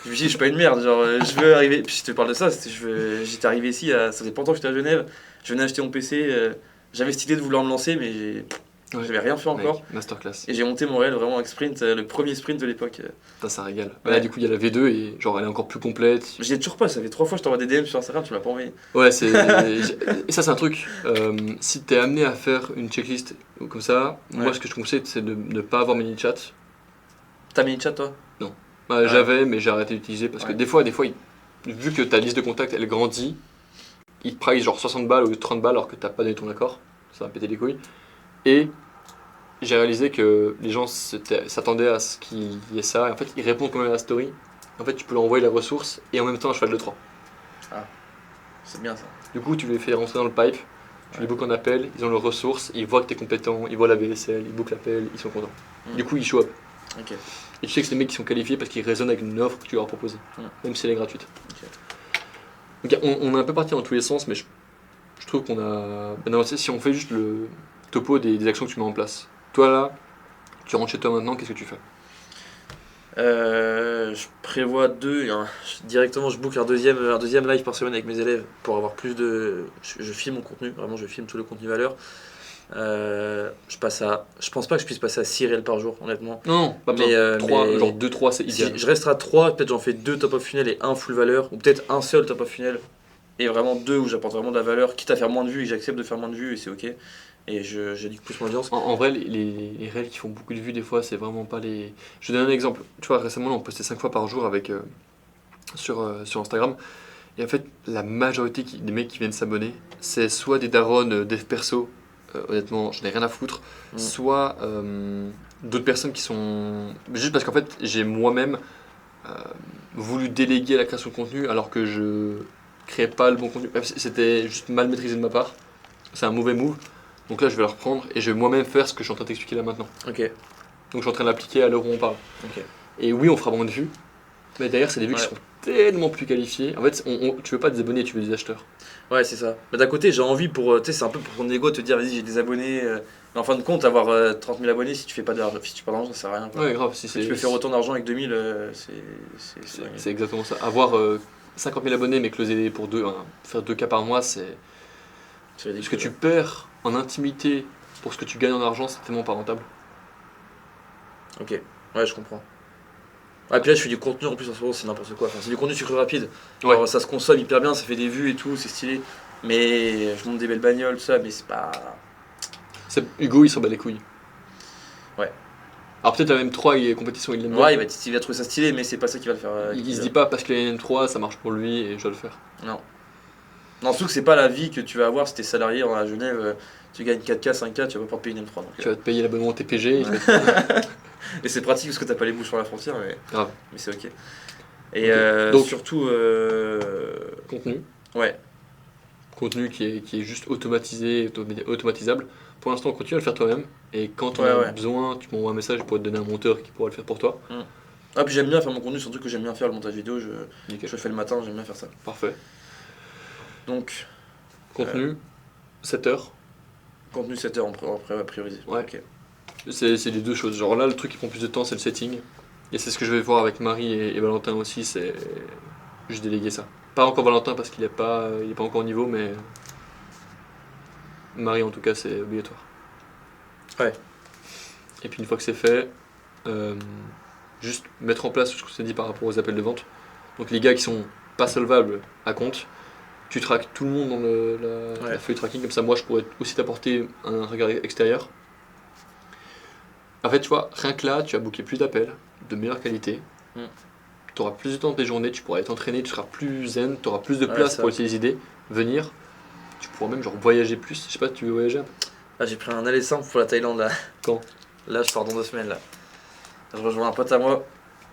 Je me dis, je suis pas une merde, genre, je veux arriver. Puis je te parle de ça, j'étais arrivé ici, ça faisait pas longtemps que j'étais à Genève, je venais acheter mon PC, j'avais cette idée de vouloir me lancer, mais j'avais rien fait encore. Mec, masterclass. Et j'ai monté mon réel vraiment avec Sprint, le premier Sprint de l'époque. Ça régale. Ouais. Là, du coup, il y a la V2 et genre, elle est encore plus complète. Je l'ai toujours pas, ça fait 3 fois que je t'envoie des DM sur Instagram, tu m'as pas envoyé. Ouais, et ça, c'est un truc. Si t'es amené à faire une checklist comme ça, moi, ce que je conseille, c'est de ne pas avoir ManyChat. T'as mis une chat, toi? Bah, j'avais, mais j'ai arrêté d'utiliser parce que des fois, vu que ta liste de contacts elle grandit, ils te price genre 60 balles ou 30 balles alors que t'as pas donné ton accord. Ça va péter les couilles. Et j'ai réalisé que les gens s'attendaient à ce qu'il y ait ça. Et en fait, ils répondent quand même à la story. En fait, tu peux leur envoyer la ressource et en même temps un cheval de 3. C'est bien ça. Du coup, tu les fais rentrer dans le pipe, tu les bookes en appel, ils ont leurs ressources, ils voient que t'es compétent, ils voient la VSL, ils bookent l'appel, ils sont contents. Du coup, ils show up. Ok. Et tu sais que c'est des mecs qui sont qualifiés parce qu'ils résonnent avec une offre que tu leur as proposée, même si elle est gratuite. Donc on est un peu parti dans tous les sens, mais je trouve qu'on a... Ben non, si on fait juste le topo des actions que tu mets en place. Toi là, tu rentres chez toi maintenant, qu'est-ce que tu fais? Je prévois directement je book un deuxième live par semaine avec mes élèves pour avoir plus de... Je filme mon contenu, vraiment je filme tout le contenu valeur. Je pense pas que je puisse passer à 6 réels par jour, honnêtement. Non, pas besoin. 3, genre 2-3 c'est idéal. Si je resterai à 3, peut-être j'en fais 2 top of funnel et 1 full valeur, ou peut-être un seul top of funnel et vraiment 2 où j'apporte vraiment de la valeur, quitte à faire moins de vues et j'accepte de faire moins de vues et c'est ok. Et j'éduque plus mon audience. En vrai, les réels qui font beaucoup de vues, des fois, c'est vraiment pas les. Je te donne un exemple. Tu vois, récemment, on postait 5 fois par jour avec, sur Instagram. Et en fait, la majorité des mecs qui viennent s'abonner, c'est soit des darons dev perso, honnêtement, j'en ai rien à foutre, soit d'autres personnes qui sont. Juste parce qu'en fait, j'ai moi-même voulu déléguer la création de contenu alors que je créais pas le bon contenu. C'était juste mal maîtrisé de ma part. C'est un mauvais move. Donc là, je vais le reprendre et je vais moi-même faire ce que je suis en train de t'expliquer là maintenant. Ok. Donc je suis en train de l'appliquer à l'heure où on parle. Ok. Et oui, on fera moins de vues, mais derrière, c'est des vues qui seront tellement plus qualifiées. En fait, tu veux pas des abonnés, tu veux des acheteurs. Ouais, c'est ça. Mais d'un côté, j'ai envie pour. Tu sais, c'est un peu pour ton ego de te dire, vas-y, j'ai des abonnés. Mais en fin de compte, avoir 30 000 abonnés, si tu fais pas d'argent, ça sert à rien. Quoi. Ouais, grave. Si tu peux faire autant d'argent avec 2000, c'est exactement ça. Avoir 50 000 abonnés, mais closer pour faire 2 cas par mois, c'est. Ce que tu perds en intimité pour ce que tu gagnes en argent, c'est tellement pas rentable. Ok, ouais, je comprends. Ah, puis là, je fais du contenu en plus en ce moment, c'est n'importe quoi. Enfin, c'est du contenu sucre rapide. Ouais. Alors, ça se consomme hyper bien, ça fait des vues et tout, c'est stylé. Mais je monte des belles bagnoles, tout ça, mais c'est pas. Hugo, il s'en bat les couilles. Ouais. Alors peut-être la M3, il est compétition, il l'aime bien. Ouais, il va trouver ça stylé, mais c'est pas ça qui va le faire. Il se dit pas parce qu'il a une M3, ça marche pour lui et je dois le faire. Non. Non, surtout que c'est pas la vie que tu vas avoir si t'es salarié à Genève, tu gagnes 4K, 5K, tu vas pas pouvoir te payer une M3. Donc, tu vas te payer l'abonnement TPG. Et c'est pratique parce que t'as pas les bouches sur la frontière, mais c'est ok. Et donc, surtout. Contenu. Ouais. Contenu qui est juste automatisé, automatisable. Pour l'instant, continue à le faire toi-même. Et quand on a besoin, tu m'envoies un message pour te donner un monteur qui pourra le faire pour toi. Ah, puis j'aime bien faire mon contenu, surtout que j'aime bien faire le montage vidéo. Je le fais le matin, j'aime bien faire ça. Parfait. Donc. Contenu, 7 heures. Contenu 7 heures, on va prioriser. Ouais. Okay. C'est les deux choses. Genre là, le truc qui prend plus de temps, c'est le setting. Et c'est ce que je vais voir avec Marie et Valentin aussi, c'est juste déléguer ça. Pas encore Valentin parce qu'il est pas encore au niveau, mais Marie en tout cas, c'est obligatoire. Ouais. Et puis une fois que c'est fait, juste mettre en place ce qu'on s'est dit par rapport aux appels de vente. Donc les gars qui sont pas solvables à compte, tu traques tout le monde dans la feuille tracking, comme ça moi je pourrais aussi t'apporter un regard extérieur. En fait, tu vois, rien que là, tu as booké plus d'appels, de meilleure qualité. Tu auras plus de temps de tes journées, tu pourras aller t'entraîner, tu seras plus zen, tu auras plus de place pour essayer les idées, venir. Tu pourras même genre voyager plus. Je sais pas, tu veux voyager un peu? Ah, j'ai pris un aller simple pour la Thaïlande là. Quand? Là, je pars dans 2 semaines là. Je rejoins un pote à moi.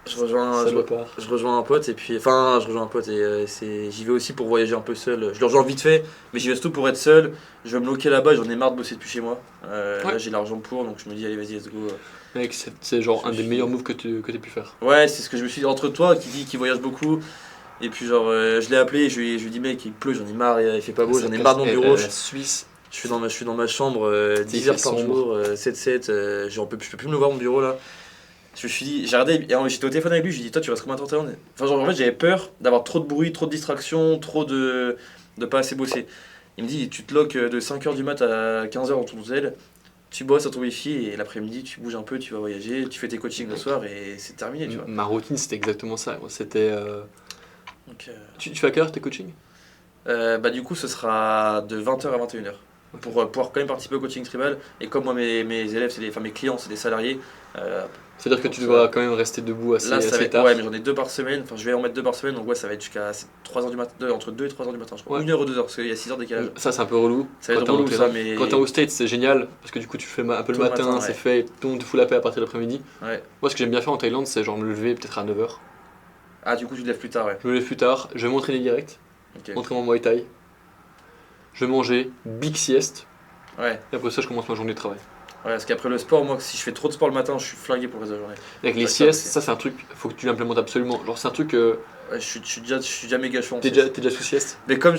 Je rejoins un pote et puis. Enfin, je rejoins un pote et j'y vais aussi pour voyager un peu seul. Je le rejoins vite fait, mais j'y vais surtout pour être seul. Je vais me bloquer là-bas, j'en ai marre de bosser depuis chez moi. Là, j'ai l'argent pour, donc je me dis, allez, vas-y, let's go. Mec, c'est genre un des meilleurs moves que tu aies pu faire. Ouais, c'est ce que je me suis dit. Entre toi qui dit qu'il voyage beaucoup Et puis genre, je l'ai appelé, je lui ai dit mec, il pleut, j'en ai marre, il fait pas beau, j'en ai marre de mon bureau. La Suisse. Je suis dans ma chambre 10 Il heures fait par sombre. jour, 7-7, je peux plus me voir mon bureau là. Je me suis dit, j'ai regardé, et j'étais au téléphone avec lui, je lui ai dit, toi tu restes combien de temps à Thaïlande. Enfin, genre en fait, j'avais peur d'avoir trop de bruit, trop de distractions, trop de pas assez bosser. Il me dit, tu te loques de 5h du mat à 15h dans ton hôtel, tu bosses à ton wifi et l'après-midi tu bouges un peu, tu vas voyager, tu fais tes coachings le soir et c'est terminé, tu vois. Ma routine, c'était exactement ça. C'était. Donc, Tu fais à quelle heure tes coachings? bah, du coup, ce sera de 20h à 21h. Pour pouvoir quand même participer au coaching tribal. Et comme moi, mes élèves, mes clients, c'est des salariés. C'est-à-dire que tu devras quand même rester debout assez, Là, ça va assez être, tard. ouais, mais j'en ai 2 par semaine. Enfin, je vais en mettre 2 par semaine. Donc, ouais, ça va être jusqu'à 3h du matin. Entre 2 et 3h du matin, je crois. Ouais. 1h ou 2h, parce qu'il y a 6h de décalage. Ça, c'est un peu relou. Ça va être Quand t'es en relou, ça, Thaïlande. mais. Quand t'es au States, c'est génial parce que du coup, tu fais un peu le Tôt le matin, matin, c'est ouais. fait, tout le monde te fout la paix à partir de l'après-midi. Ouais. Moi, ce que j'aime bien faire en Thaïlande, c'est genre me lever peut-être à 9h. Ah, du coup, tu te lèves plus tard, ouais. Je me lève plus tard, je vais m'entraîner direct, Ok. m'entraîner en Muay Thai. Je vais manger, big sieste, Ouais. et après ça, je commence ma journée de travail. Ouais, parce qu'après le sport, moi, si je fais trop de sport le matin, je suis flingué pour le reste de la journée. Avec les Ouais, ça siestes, aussi. ça, c'est un truc, faut que tu l'implémentes absolument. Genre, c'est un truc, Ouais, je suis déjà méga chaud en t'es sieste. déjà sous sieste. Mais comme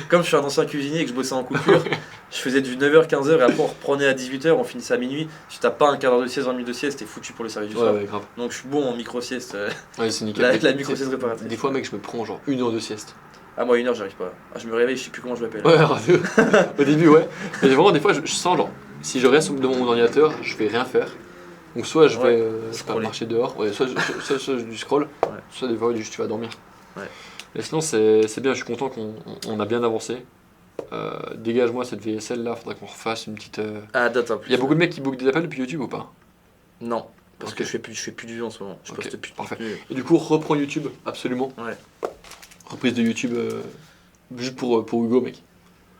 comme je suis un ancien cuisinier et que je bossais en coupure, je faisais du 9h, 15h et après on reprenait à 18h, on finissait à minuit. Si t'as pas un quart d'heure de sieste, 20 minutes de sieste, t'es foutu pour le service du Ouais, soir. ouais, grave. Donc je suis bon en micro-sieste. Ouais, c'est nickel. La micro-sieste réparatrice. Des fois, mec, je me prends genre 1 heure de sieste. Ah, moi, 1 heure, j'arrive pas. Ah, je me réveille, je sais plus comment je m'appelle. Ouais, radio. Au début, ouais. Mais vraiment, des fois, je sens genre, si je reste devant mon ordinateur, je vais rien faire. Donc, soit je Ouais, vais je sais pas, scroller. marcher dehors, ouais, soit je du scroll, Ouais. soit des fois, juste tu vas dormir. Ouais. Mais sinon, c'est bien, je suis content qu'on a bien avancé. Dégage-moi cette VSL là, faudrait qu'on refasse une petite. Ah, date un peu. Il y a beaucoup de mecs qui bookent des appels depuis YouTube ou pas? Non, parce Ok. que je fais plus de vues en ce moment. Je Ok, poste plus de parfait. contenu. Et du coup, reprends YouTube, absolument. Ouais. Reprise de YouTube, juste pour Hugo, mec.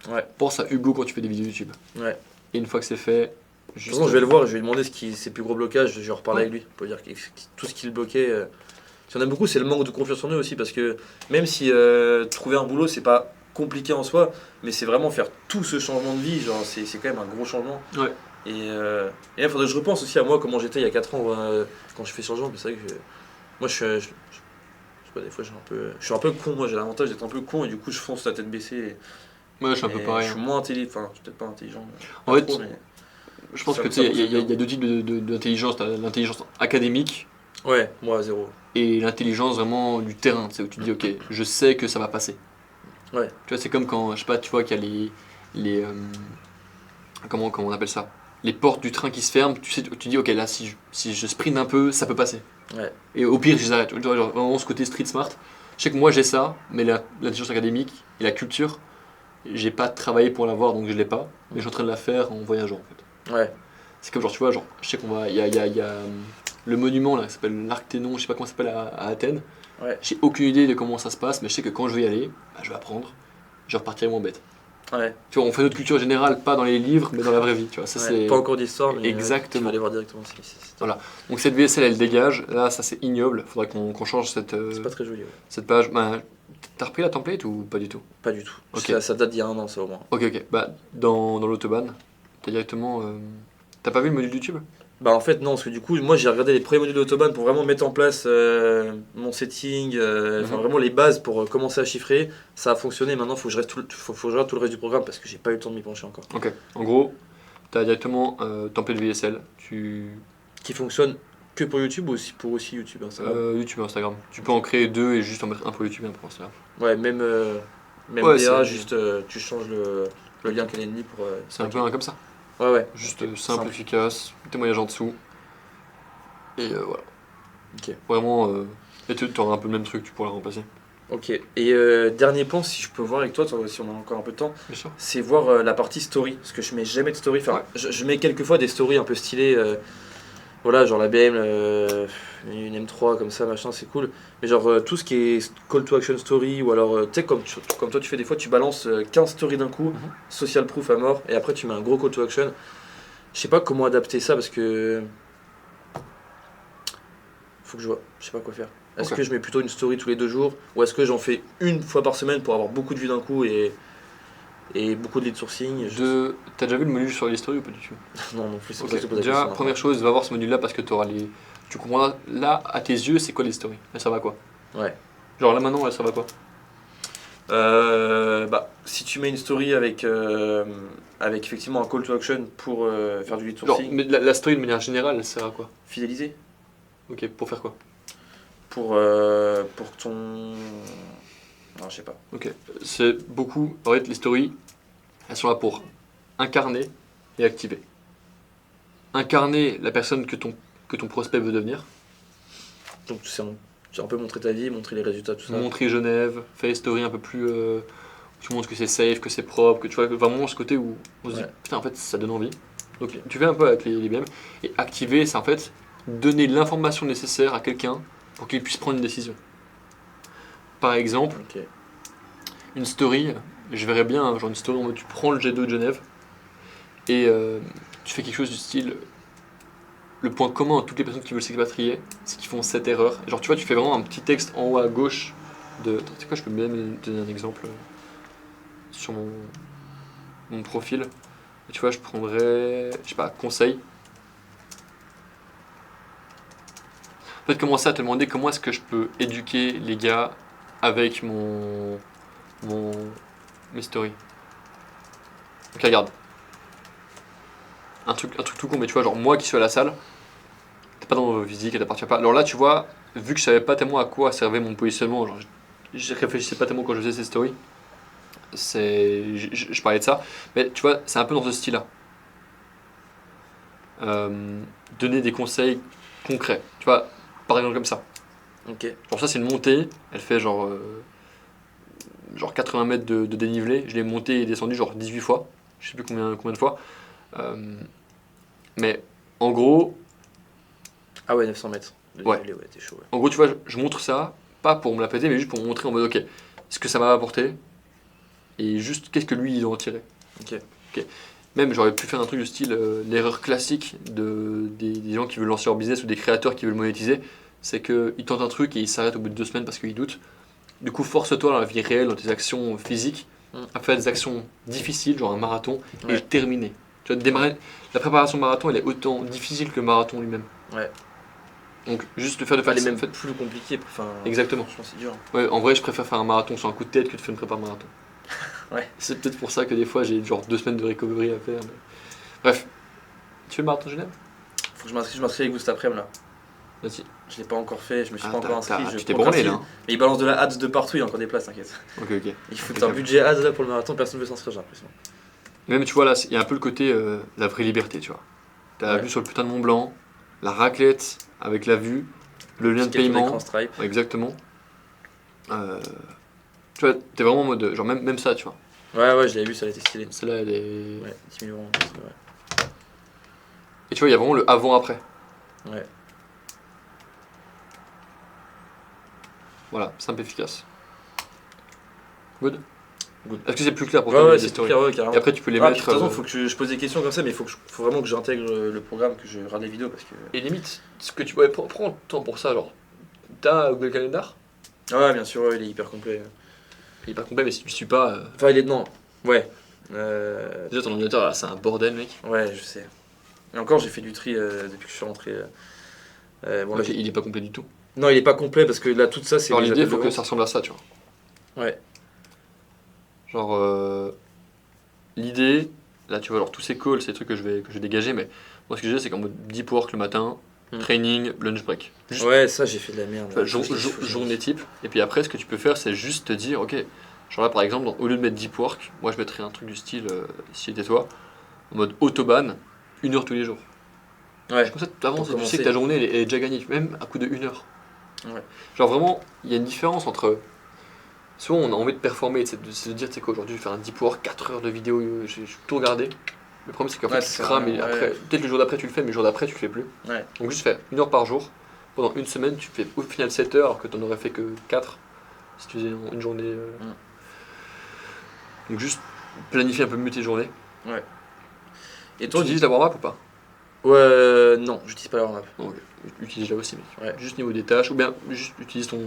Ouais. Pense à Hugo quand tu fais des vidéos YouTube. Ouais. Et une fois que c'est fait, De toute juste. façon, je vais le voir, je vais lui demander ses plus gros blocages, je vais reparler Ouais. avec lui pour dire tout ce qui le bloquait. Si on a beaucoup, c'est le manque de confiance en eux aussi, parce que même si trouver un boulot, c'est pas compliqué en soi, mais c'est vraiment faire tout ce changement de vie, genre c'est quand même un gros changement. Ouais. Et là, faudrait que je repense aussi à moi, comment j'étais il y a 4 ans quand je fais ce changement, mais c'est vrai que moi je sais pas, des fois je suis un peu con, moi j'ai l'avantage d'être un peu con et du coup je fonce la tête baissée. Ouais, je suis un peu Et pareil. Je suis moins intelligent, enfin je suis peut-être pas intelligent. En Pas fait, trop, mais- je pense Ça- que tu ça sais, il y, fonctionne a- il y a deux types d'intelligence. T'as l'intelligence académique Ouais, moi à zéro. et l'intelligence vraiment du terrain. C'est où tu te dis, ok, je sais que ça va passer. Ouais. Tu vois, c'est comme quand, je sais pas, tu vois qu'il y a les comment on appelle ça? Les portes du train qui se ferment. Tu sais, tu dis, ok, là, si je sprint un peu, ça peut passer. Ouais. Et au pire, je les arrête. Tu vois, genre, vraiment ce côté street smart. Je sais que moi j'ai ça, mais l'intelligence académique et la culture, j'ai pas travaillé pour l'avoir, donc je l'ai pas. Mais je suis en train de la faire en voyageant en fait. Ouais. C'est comme genre, tu vois, genre, je sais qu'on va. Il y a le monument là, qui s'appelle l'Arc Ténon, je sais pas comment ça s'appelle à Athènes. Ouais. J'ai aucune idée de comment ça se passe, mais je sais que quand je vais y aller, bah, je vais apprendre, je repartirai moins bête. Ouais. Tu vois, on fait notre culture générale, pas dans les livres, mais dans la vraie vie, tu vois. Ça, Ouais, c'est... pas encore d'histoire, mais Exactement. tu vas aller voir directement. Voilà. Donc cette VSL, elle dégage. Là, ça, c'est ignoble. Faudrait qu'on change cette, C'est pas très joli. Ouais. cette page. Bah, t'as repris la template ou pas du tout? Pas du tout. Ok. Ça date d'il y a 1 an, ça au moins. Ok, ok. Bah, dans l'autobahn, t'as directement. T'as pas vu le module YouTube? Bah en fait non, parce que du coup moi j'ai regardé les premiers modules d'Autobahn pour vraiment mettre en place mon setting, enfin Mhm. vraiment les bases pour commencer à chiffrer. Ça a fonctionné, maintenant faut que je regarde tout le reste du programme parce que j'ai pas eu le temps de m'y pencher encore. Ok. En gros, t'as directement template VSL. Qui fonctionne que pour YouTube ou aussi pour YouTube Instagram. YouTube et Instagram. Tu peux en créer deux et juste en mettre un pour YouTube et un pour Instagram. Ouais, même Ouais, DA, c'est- juste tu changes le lien Calendly pour. C'est un peu comme ça. Ouais, ouais. Juste simple, Simple. efficace, témoignage en dessous. Et voilà. Ok. Vraiment. Et tu auras un peu le même truc, tu pourras le remplacer. Ok. Et dernier point, si je peux voir avec toi, si on a encore un peu de temps, Bien sûr. c'est voir la partie story. Parce que je mets jamais de story. Enfin, Ouais. je mets quelques fois des stories un peu stylées. Voilà, genre la BM, une M3 comme ça, machin, c'est cool. Mais genre tout ce qui est call to action story, ou alors, tu sais, comme toi tu fais des fois, tu balances 15 stories d'un coup, Mhm. social proof à mort, et après tu mets un gros call to action. Je sais pas comment adapter ça parce que. Faut que je vois, je sais pas quoi faire. Est-ce Ok. que je mets plutôt une story tous les 2 jours, ou est-ce que j'en fais une fois par semaine pour avoir beaucoup de vues d'un coup et beaucoup de lead sourcing T'as déjà vu le module sur les stories ou pas du tout? Non, non plus, c'est pour Ok. ça que je te pose la Déjà, question. première chose, va voir ce module-là parce que tu comprendras là, à tes yeux, c'est quoi les stories. Et ça va quoi. Ouais. Genre là maintenant, ça va quoi? Si tu mets une story avec effectivement un call to action pour faire du lead Genre, sourcing, mais la story de manière générale, elle sert à quoi? fidéliser Ok, pour faire quoi? pour ton. Non, je sais pas. Ok, c'est beaucoup. En fait, les stories, elles sont là pour incarner et activer. Incarner la personne que ton prospect veut devenir. Donc c'est un peu montrer ta vie, montrer les résultats, tout ça. Montrer Genève, faire les stories un peu plus. Tu montres que c'est safe, que c'est propre, que tu vois, vraiment ce côté où on se dit Ouais. putain, en fait, ça donne envie. Donc tu fais un peu avec les BM. Et activer, c'est en fait donner l'information nécessaire à quelqu'un pour qu'il puisse prendre une décision. Par exemple, Ok. une story, je verrais bien, genre une story en mode tu prends le Jet d'eau de Genève et tu fais quelque chose du style. Le point commun à toutes les personnes qui veulent s'expatrier, c'est qu'ils font cette erreur. Genre, tu vois, tu fais vraiment un petit texte en haut à gauche de. Attends, tu sais quoi, je peux même donner un exemple sur mon profil. Et tu vois, je prendrais. Je sais pas, conseil. En fait, commencer à te demander comment est-ce que je peux éduquer les gars avec mon mes stories. Donc, regarde. Un truc tout con, mais tu vois, genre, moi qui suis à la salle, t'es pas dans vos physique, elle t'appartient pas. Alors là, tu vois, vu que je savais pas tellement à quoi servait mon positionnement, genre, je réfléchissais pas tellement quand je faisais ces stories, je parlais de ça, mais tu vois, c'est un peu dans ce style-là. Donner des conseils concrets, tu vois, par exemple comme ça. Ok. Genre ça, c'est une montée, elle fait genre 80 mètres de dénivelé, je l'ai montée et descendue genre 18 fois, je sais plus combien de fois. Mais en gros, Ah ouais, 900 mètres. De Ouais. dénivelé, ouais, t'es chaud. Ouais. En gros, tu vois, je montre ça, pas pour me la péter, mais juste pour me montrer en mode, ok, ce que ça m'a apporté, et juste qu'est-ce que lui, il en tirait. Ok. Même, j'aurais pu faire un truc du style, l'erreur classique des gens qui veulent lancer leur business ou des créateurs qui veulent monétiser, c'est qu'ils tentent un truc et ils s'arrêtent au bout de 2 semaines parce qu'ils doutent. Du coup, force-toi dans la vie réelle, dans tes actions physiques, à faire des actions difficiles, genre un marathon, et Ouais. le terminer. Tu vois, démarrer, la préparation marathon, elle est autant difficile que le marathon lui-même. Ouais. Donc, juste le fait de Pas faire les ça, mêmes en fait, plus compliqués. Enfin, exactement. franchement, c'est dur. Ouais, en vrai, je préfère faire un marathon sur un coup de tête que de faire une prépa marathon. Ouais. C'est peut-être pour ça que des fois j'ai genre 2 semaines de recovery à faire. Bref, tu fais le marathon Genève? Faut que je m'inscris avec vous cet après-midi là. Vas-y. Je l'ai pas encore fait, je me suis pas Ah, encore inscrit. tu t'es branlé là. Hein. Mais ils balancent de la ads de partout, il y a encore des places, t'inquiète. Ok, ok. Ils foutent un budget ads là pour le marathon, personne ne veut s'inscrire, j'ai l'impression. Même tu vois là, il y a un peu le côté la vraie liberté, tu vois. T'as la Ouais. vue sur le putain de Mont Blanc, la raclette avec la vue, le lien de Petit capture paiement. d'écran Stripe. Ouais, exactement. Tu vois, t'es vraiment en mode. Genre même ça, tu vois. Ouais, je l'avais vu, ça a été stylé. Celle-là, elle est. Ouais, 10 000 euros. Ouais. Et tu vois, il y a vraiment le avant-après. Ouais. Voilà, simple, efficace. Good. Good. Est-ce que c'est plus clair pour Ouais, toi ouais, les c'est stories? clair, ouais, carrément. Et après, tu peux les Ah, puis, mettre. de toute façon, faut que je pose des questions comme ça, mais faut vraiment que j'intègre le programme, que je regarde les vidéos parce que. Et limite, ce que tu pourrais prendre le temps pour ça, genre, t'as Google Calendar, Ah ouais, bien sûr, ouais, il est hyper complet. il est pas complet, mais si tu suis pas, Enfin, il est. Non. Ouais. déjà ton ordinateur là, c'est un bordel, mec. Ouais, je sais. Et encore, j'ai fait du tri depuis que je suis rentré. Bon, là, Ok, il est pas complet du tout. Non, il est pas complet parce que là, tout ça, c'est. Alors les l'idée, appels faut de que vente. ça ressemble à ça, tu vois. Ouais. Genre, l'idée, là, tu vois, alors tous ces calls, c'est des trucs que je vais dégager, mais moi, ce que j'ai, c'est qu'en mode deep work le matin, training, lunch break. Juste, Ouais, ça, j'ai fait de la merde. tu vois, journée type. Et puis après, ce que tu peux faire, c'est juste te dire, ok, genre là, par exemple, au lieu de mettre deep work, moi, je mettrais un truc du style, si j'étais toi, en mode autobahn, 1 heure tous les jours. Ouais. Comme ça, tu avances et tu Pour sais que commencer. ta journée elle est déjà gagnée, même à coup de 1 heure. Ouais. Genre vraiment, il y a une différence entre. Souvent, on a envie de performer, c'est de se dire, tu sais quoi, aujourd'hui, je vais faire un deep work, 4 heures de vidéo, j'ai tout regardé. Le problème, c'est qu'en fait, Ouais, tu c'est crames et ça, après, ouais. peut-être le jour d'après, tu le fais, mais le jour d'après, tu le fais plus. Ouais. Donc, juste fais 1 heure par jour. Pendant une semaine, tu fais au final 7 heures, alors que tu n'en aurais fait que 4 si tu faisais une journée. Donc, juste planifie un peu mieux tes journées. Et Tu toi, utilises la warm-up ou pas? Ouais, non, j'utilise pas la warm-up. Ok, utilise-la aussi, mec. Ouais. Juste niveau des tâches, ou bien juste utilise ton.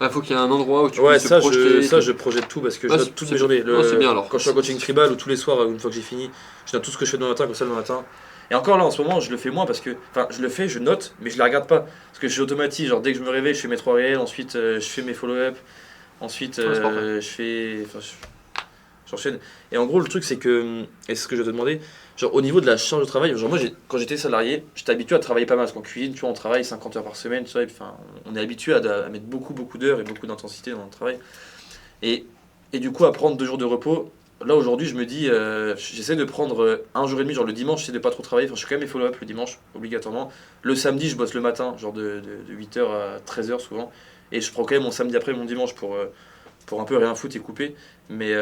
Il faut qu'il y ait un endroit où tu Ouais, puisses te ça, projeter. je projette tout parce que je Ah, note toutes c'est mes journées. non, c'est bien, alors. Quand je suis en coaching tribal ou tous les soirs, une fois que j'ai fini, je note tout ce que je fais demain matin, comme ça le matin, Et encore là, en ce moment, je le fais moins parce que. Enfin, je le fais, je note, mais je la regarde pas. Parce que je suis automatique, genre dès que je me réveille, je fais mes 3 réels, ensuite je fais mes follow-up, ensuite Ouais, c'est parfait. je fais. Enfin, j'enchaîne. Et en gros, le truc, c'est que. Et c'est ce que je vais te demander. Genre, au niveau de la charge de travail, genre, moi, quand j'étais salarié, j'étais habitué à travailler pas mal. Parce qu'en cuisine, tu vois, on travaille 50 heures par semaine, tu vois, et, enfin, on est habitué à mettre beaucoup d'heures et beaucoup d'intensité dans le travail. Et, et du coup, à prendre 2 jours de repos, là, aujourd'hui, je me dis, j'essaie de prendre un jour et demi, genre le dimanche, j'essaie de pas trop travailler. Enfin, je fais quand même mes follow-up le dimanche, obligatoirement. Le samedi, je bosse le matin, genre de 8 heures à 13 heures souvent. Et je prends quand même mon samedi après, mon dimanche pour un peu rien foutre et couper. Mais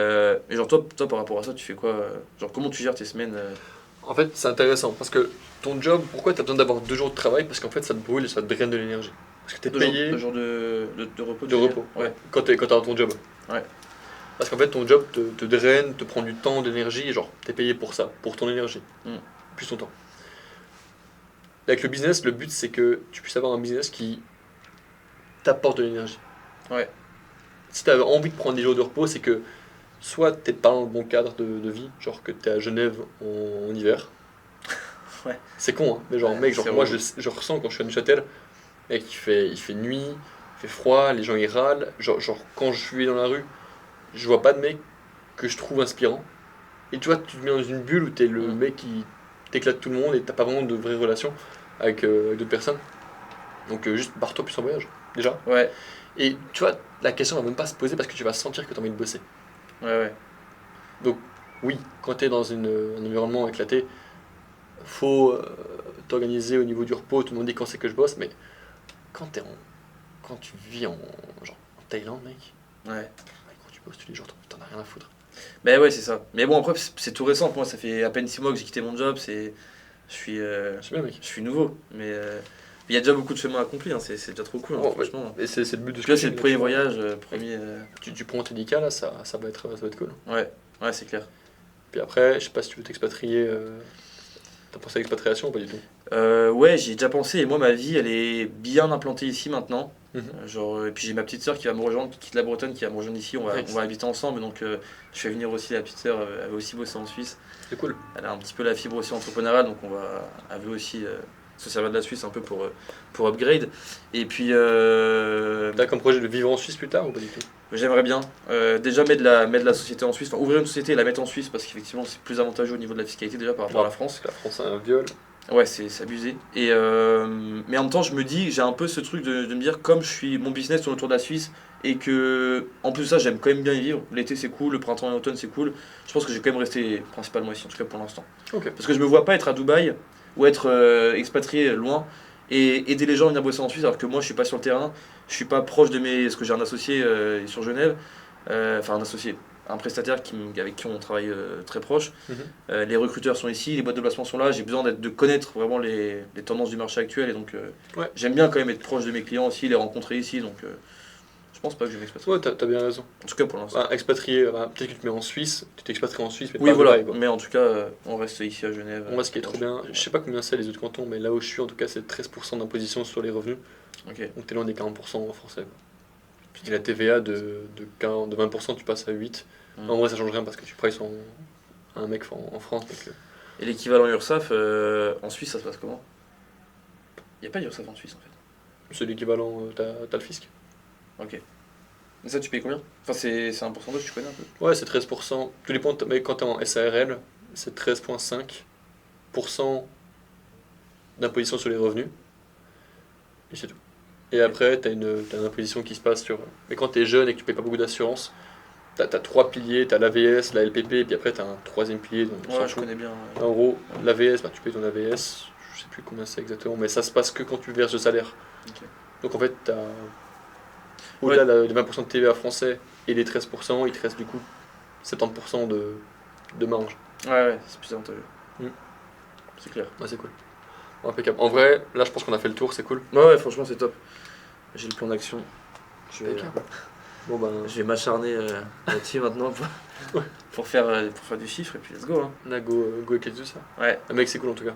genre, toi, par rapport à ça, tu fais quoi genre, comment tu gères tes semaines En fait, c'est intéressant parce que ton job, pourquoi tu as besoin d'avoir 2 jours de travail? Parce qu'en fait, ça te brûle et ça te draine de l'énergie. Parce que tu es deux payé jours de repos, de tu veux dire repos Ouais. quand tu as ton job. Ouais. Parce qu'en fait, ton job te draine, te prend du temps, de l'énergie, et genre, tu es payé pour ça, pour ton énergie, Mm. plus ton temps. Avec le business, le but c'est que tu puisses avoir un business qui t'apporte de l'énergie. Ouais. Si tu as envie de prendre des jours de repos, c'est que soit t'es pas dans le bon cadre de vie, genre que t'es à Genève en hiver. Ouais. C'est con, hein, mais genre, Ouais, mec, c'est genre, moi relou. je ressens quand je suis à Neuchâtel, mec, il fait nuit, il fait froid, les gens ils râlent. Genre, quand je suis dans la rue, je vois pas de mec que je trouve inspirant. Et tu vois, tu te mets dans une bulle où t'es le Mm. mec qui t'éclate tout le monde et t'as pas vraiment de vraies relations avec d'autres personnes. Donc juste barre-toi plus en voyage, déjà. Ouais. Et tu vois, la question va même pas se poser parce que tu vas sentir que tu as envie de bosser. Ouais. Donc oui, quand tu es dans un environnement éclaté, faut t'organiser au niveau du repos, te demander quand c'est que je bosse, mais quand, quand tu vis genre, en Thaïlande, mec, Ouais. quand tu bosses tous les jours, t'en as rien à foutre. Ben ouais, c'est ça. Mais bon, après, c'est tout récent. Pour moi, ça fait à peine 6 mois que j'ai quitté mon job. C'est bien, mec. Je suis nouveau. Mais il y a déjà beaucoup de chemin accompli. Hein. C'est déjà trop cool, hein, Bon, ouais. franchement. Et c'est le but de ce Puis là, c'est coaching, le là, premier tu vois. voyage, premier. Tu prends tes 10K, là, ça va être cool. Ouais, ouais, c'est clair. Puis après, je sais pas si tu veux t'expatrier. T'as pensé à l'expatriation ou pas du tout? Ouais, j'y ai déjà pensé. Et moi, ma vie, elle est bien implantée ici maintenant. Mhm. Et puis j'ai ma petite sœur qui va me rejoindre, qui quitte la Bretonne, qui va me rejoindre ici. Nice. On va habiter ensemble. Donc je fais venir aussi la petite sœur. Elle va aussi bosser en Suisse. C'est cool. Elle a un petit peu la fibre aussi entrepreneuriale. Donc elle veut aussi se servir de la Suisse un peu pour upgrade. Et puis T'as comme projet de vivre en Suisse plus tard ou pas du tout? j'aimerais bien déjà mettre la société en Suisse, enfin ouvrir une société et la mettre en Suisse parce qu'effectivement c'est plus avantageux au niveau de la fiscalité déjà par rapport à la France. La France a un viol. Ouais, c'est abusé. Mais en même temps, je me dis, j'ai un peu ce truc de me dire, comme mon business tourne autour de la Suisse et que, en plus de ça, j'aime quand même bien y vivre. L'été c'est cool, le printemps et l'automne c'est cool. Je pense que je vais quand même rester principalement ici, en tout cas pour l'instant. Ok. Parce que je me vois pas être à Dubaï ou être expatrié loin et aider les gens à venir bosser en Suisse alors que moi je suis pas sur le terrain, je suis pas proche de mes. Parce que j'ai un associé sur Genève, enfin un associé, un prestataire avec qui on travaille très proche. Mhm. Les recruteurs sont ici, les boîtes de placement sont là, j'ai besoin de connaître vraiment les tendances du marché actuel et donc Ouais. j'aime bien quand même être proche de mes clients aussi, les rencontrer ici donc je pense pas que je vais m'expatrier. Ouais, t'as bien raison. En tout cas pour l'instant. Bah, expatrié, bah, peut-être que tu te mets en Suisse, tu t'expatries en Suisse, mais Oui pas à voilà, Dubaï, quoi. mais en tout cas on reste ici à Genève. Moi, ce qui est trop bien, je sais pas combien c'est les autres cantons, mais là où je suis, en tout cas, c'est 13% d'imposition sur les revenus. Ok. Donc t'es loin des 40% français, quoi. Puis la TVA de 20%, tu passes à 8%. Mm. En vrai, ça change rien parce que tu prices un mec en France. Donc, Et l'équivalent URSAF en Suisse ça se passe comment? Il n'y a pas d'URSAF en Suisse en fait. c'est l'équivalent, t'as le fisc. Ok. Et ça tu payes combien? Enfin c'est un pourcentage tu connais un peu? Ouais, c'est 13%. Tout dépend, mais quand t'es en SARL, c'est 13,5% d'imposition sur les revenus. Et c'est tout. Et après, t'as une imposition qui se passe sur. Mais quand t'es jeune et que tu payes pas beaucoup d'assurance, t'as 3 piliers, t'as l'AVS, la LPP, et puis après t'as un troisième pilier, donc on s'en Ouais je fout. connais bien. En gros, l'AVS, bah, tu payes ton AVS, je sais plus combien c'est exactement, mais ça se passe que quand tu verses le salaire. Ok. Donc en fait, au-delà des 20% de TVA français et les 13%, il te reste du coup 70% de marge. Ouais c'est plus avantageux. Mm. C'est clair. Ouais, c'est cool. Bon, impeccable. En vrai, là je pense qu'on a fait le tour, c'est cool. Ouais franchement c'est top. J'ai le plan d'action. Je vais, Impeccable. Bon ben, je vais m'acharner là-dessus maintenant pour faire du chiffre et puis let's go. Hein. on a go éclater tout ça. Ouais. Le mec, c'est cool en tout cas.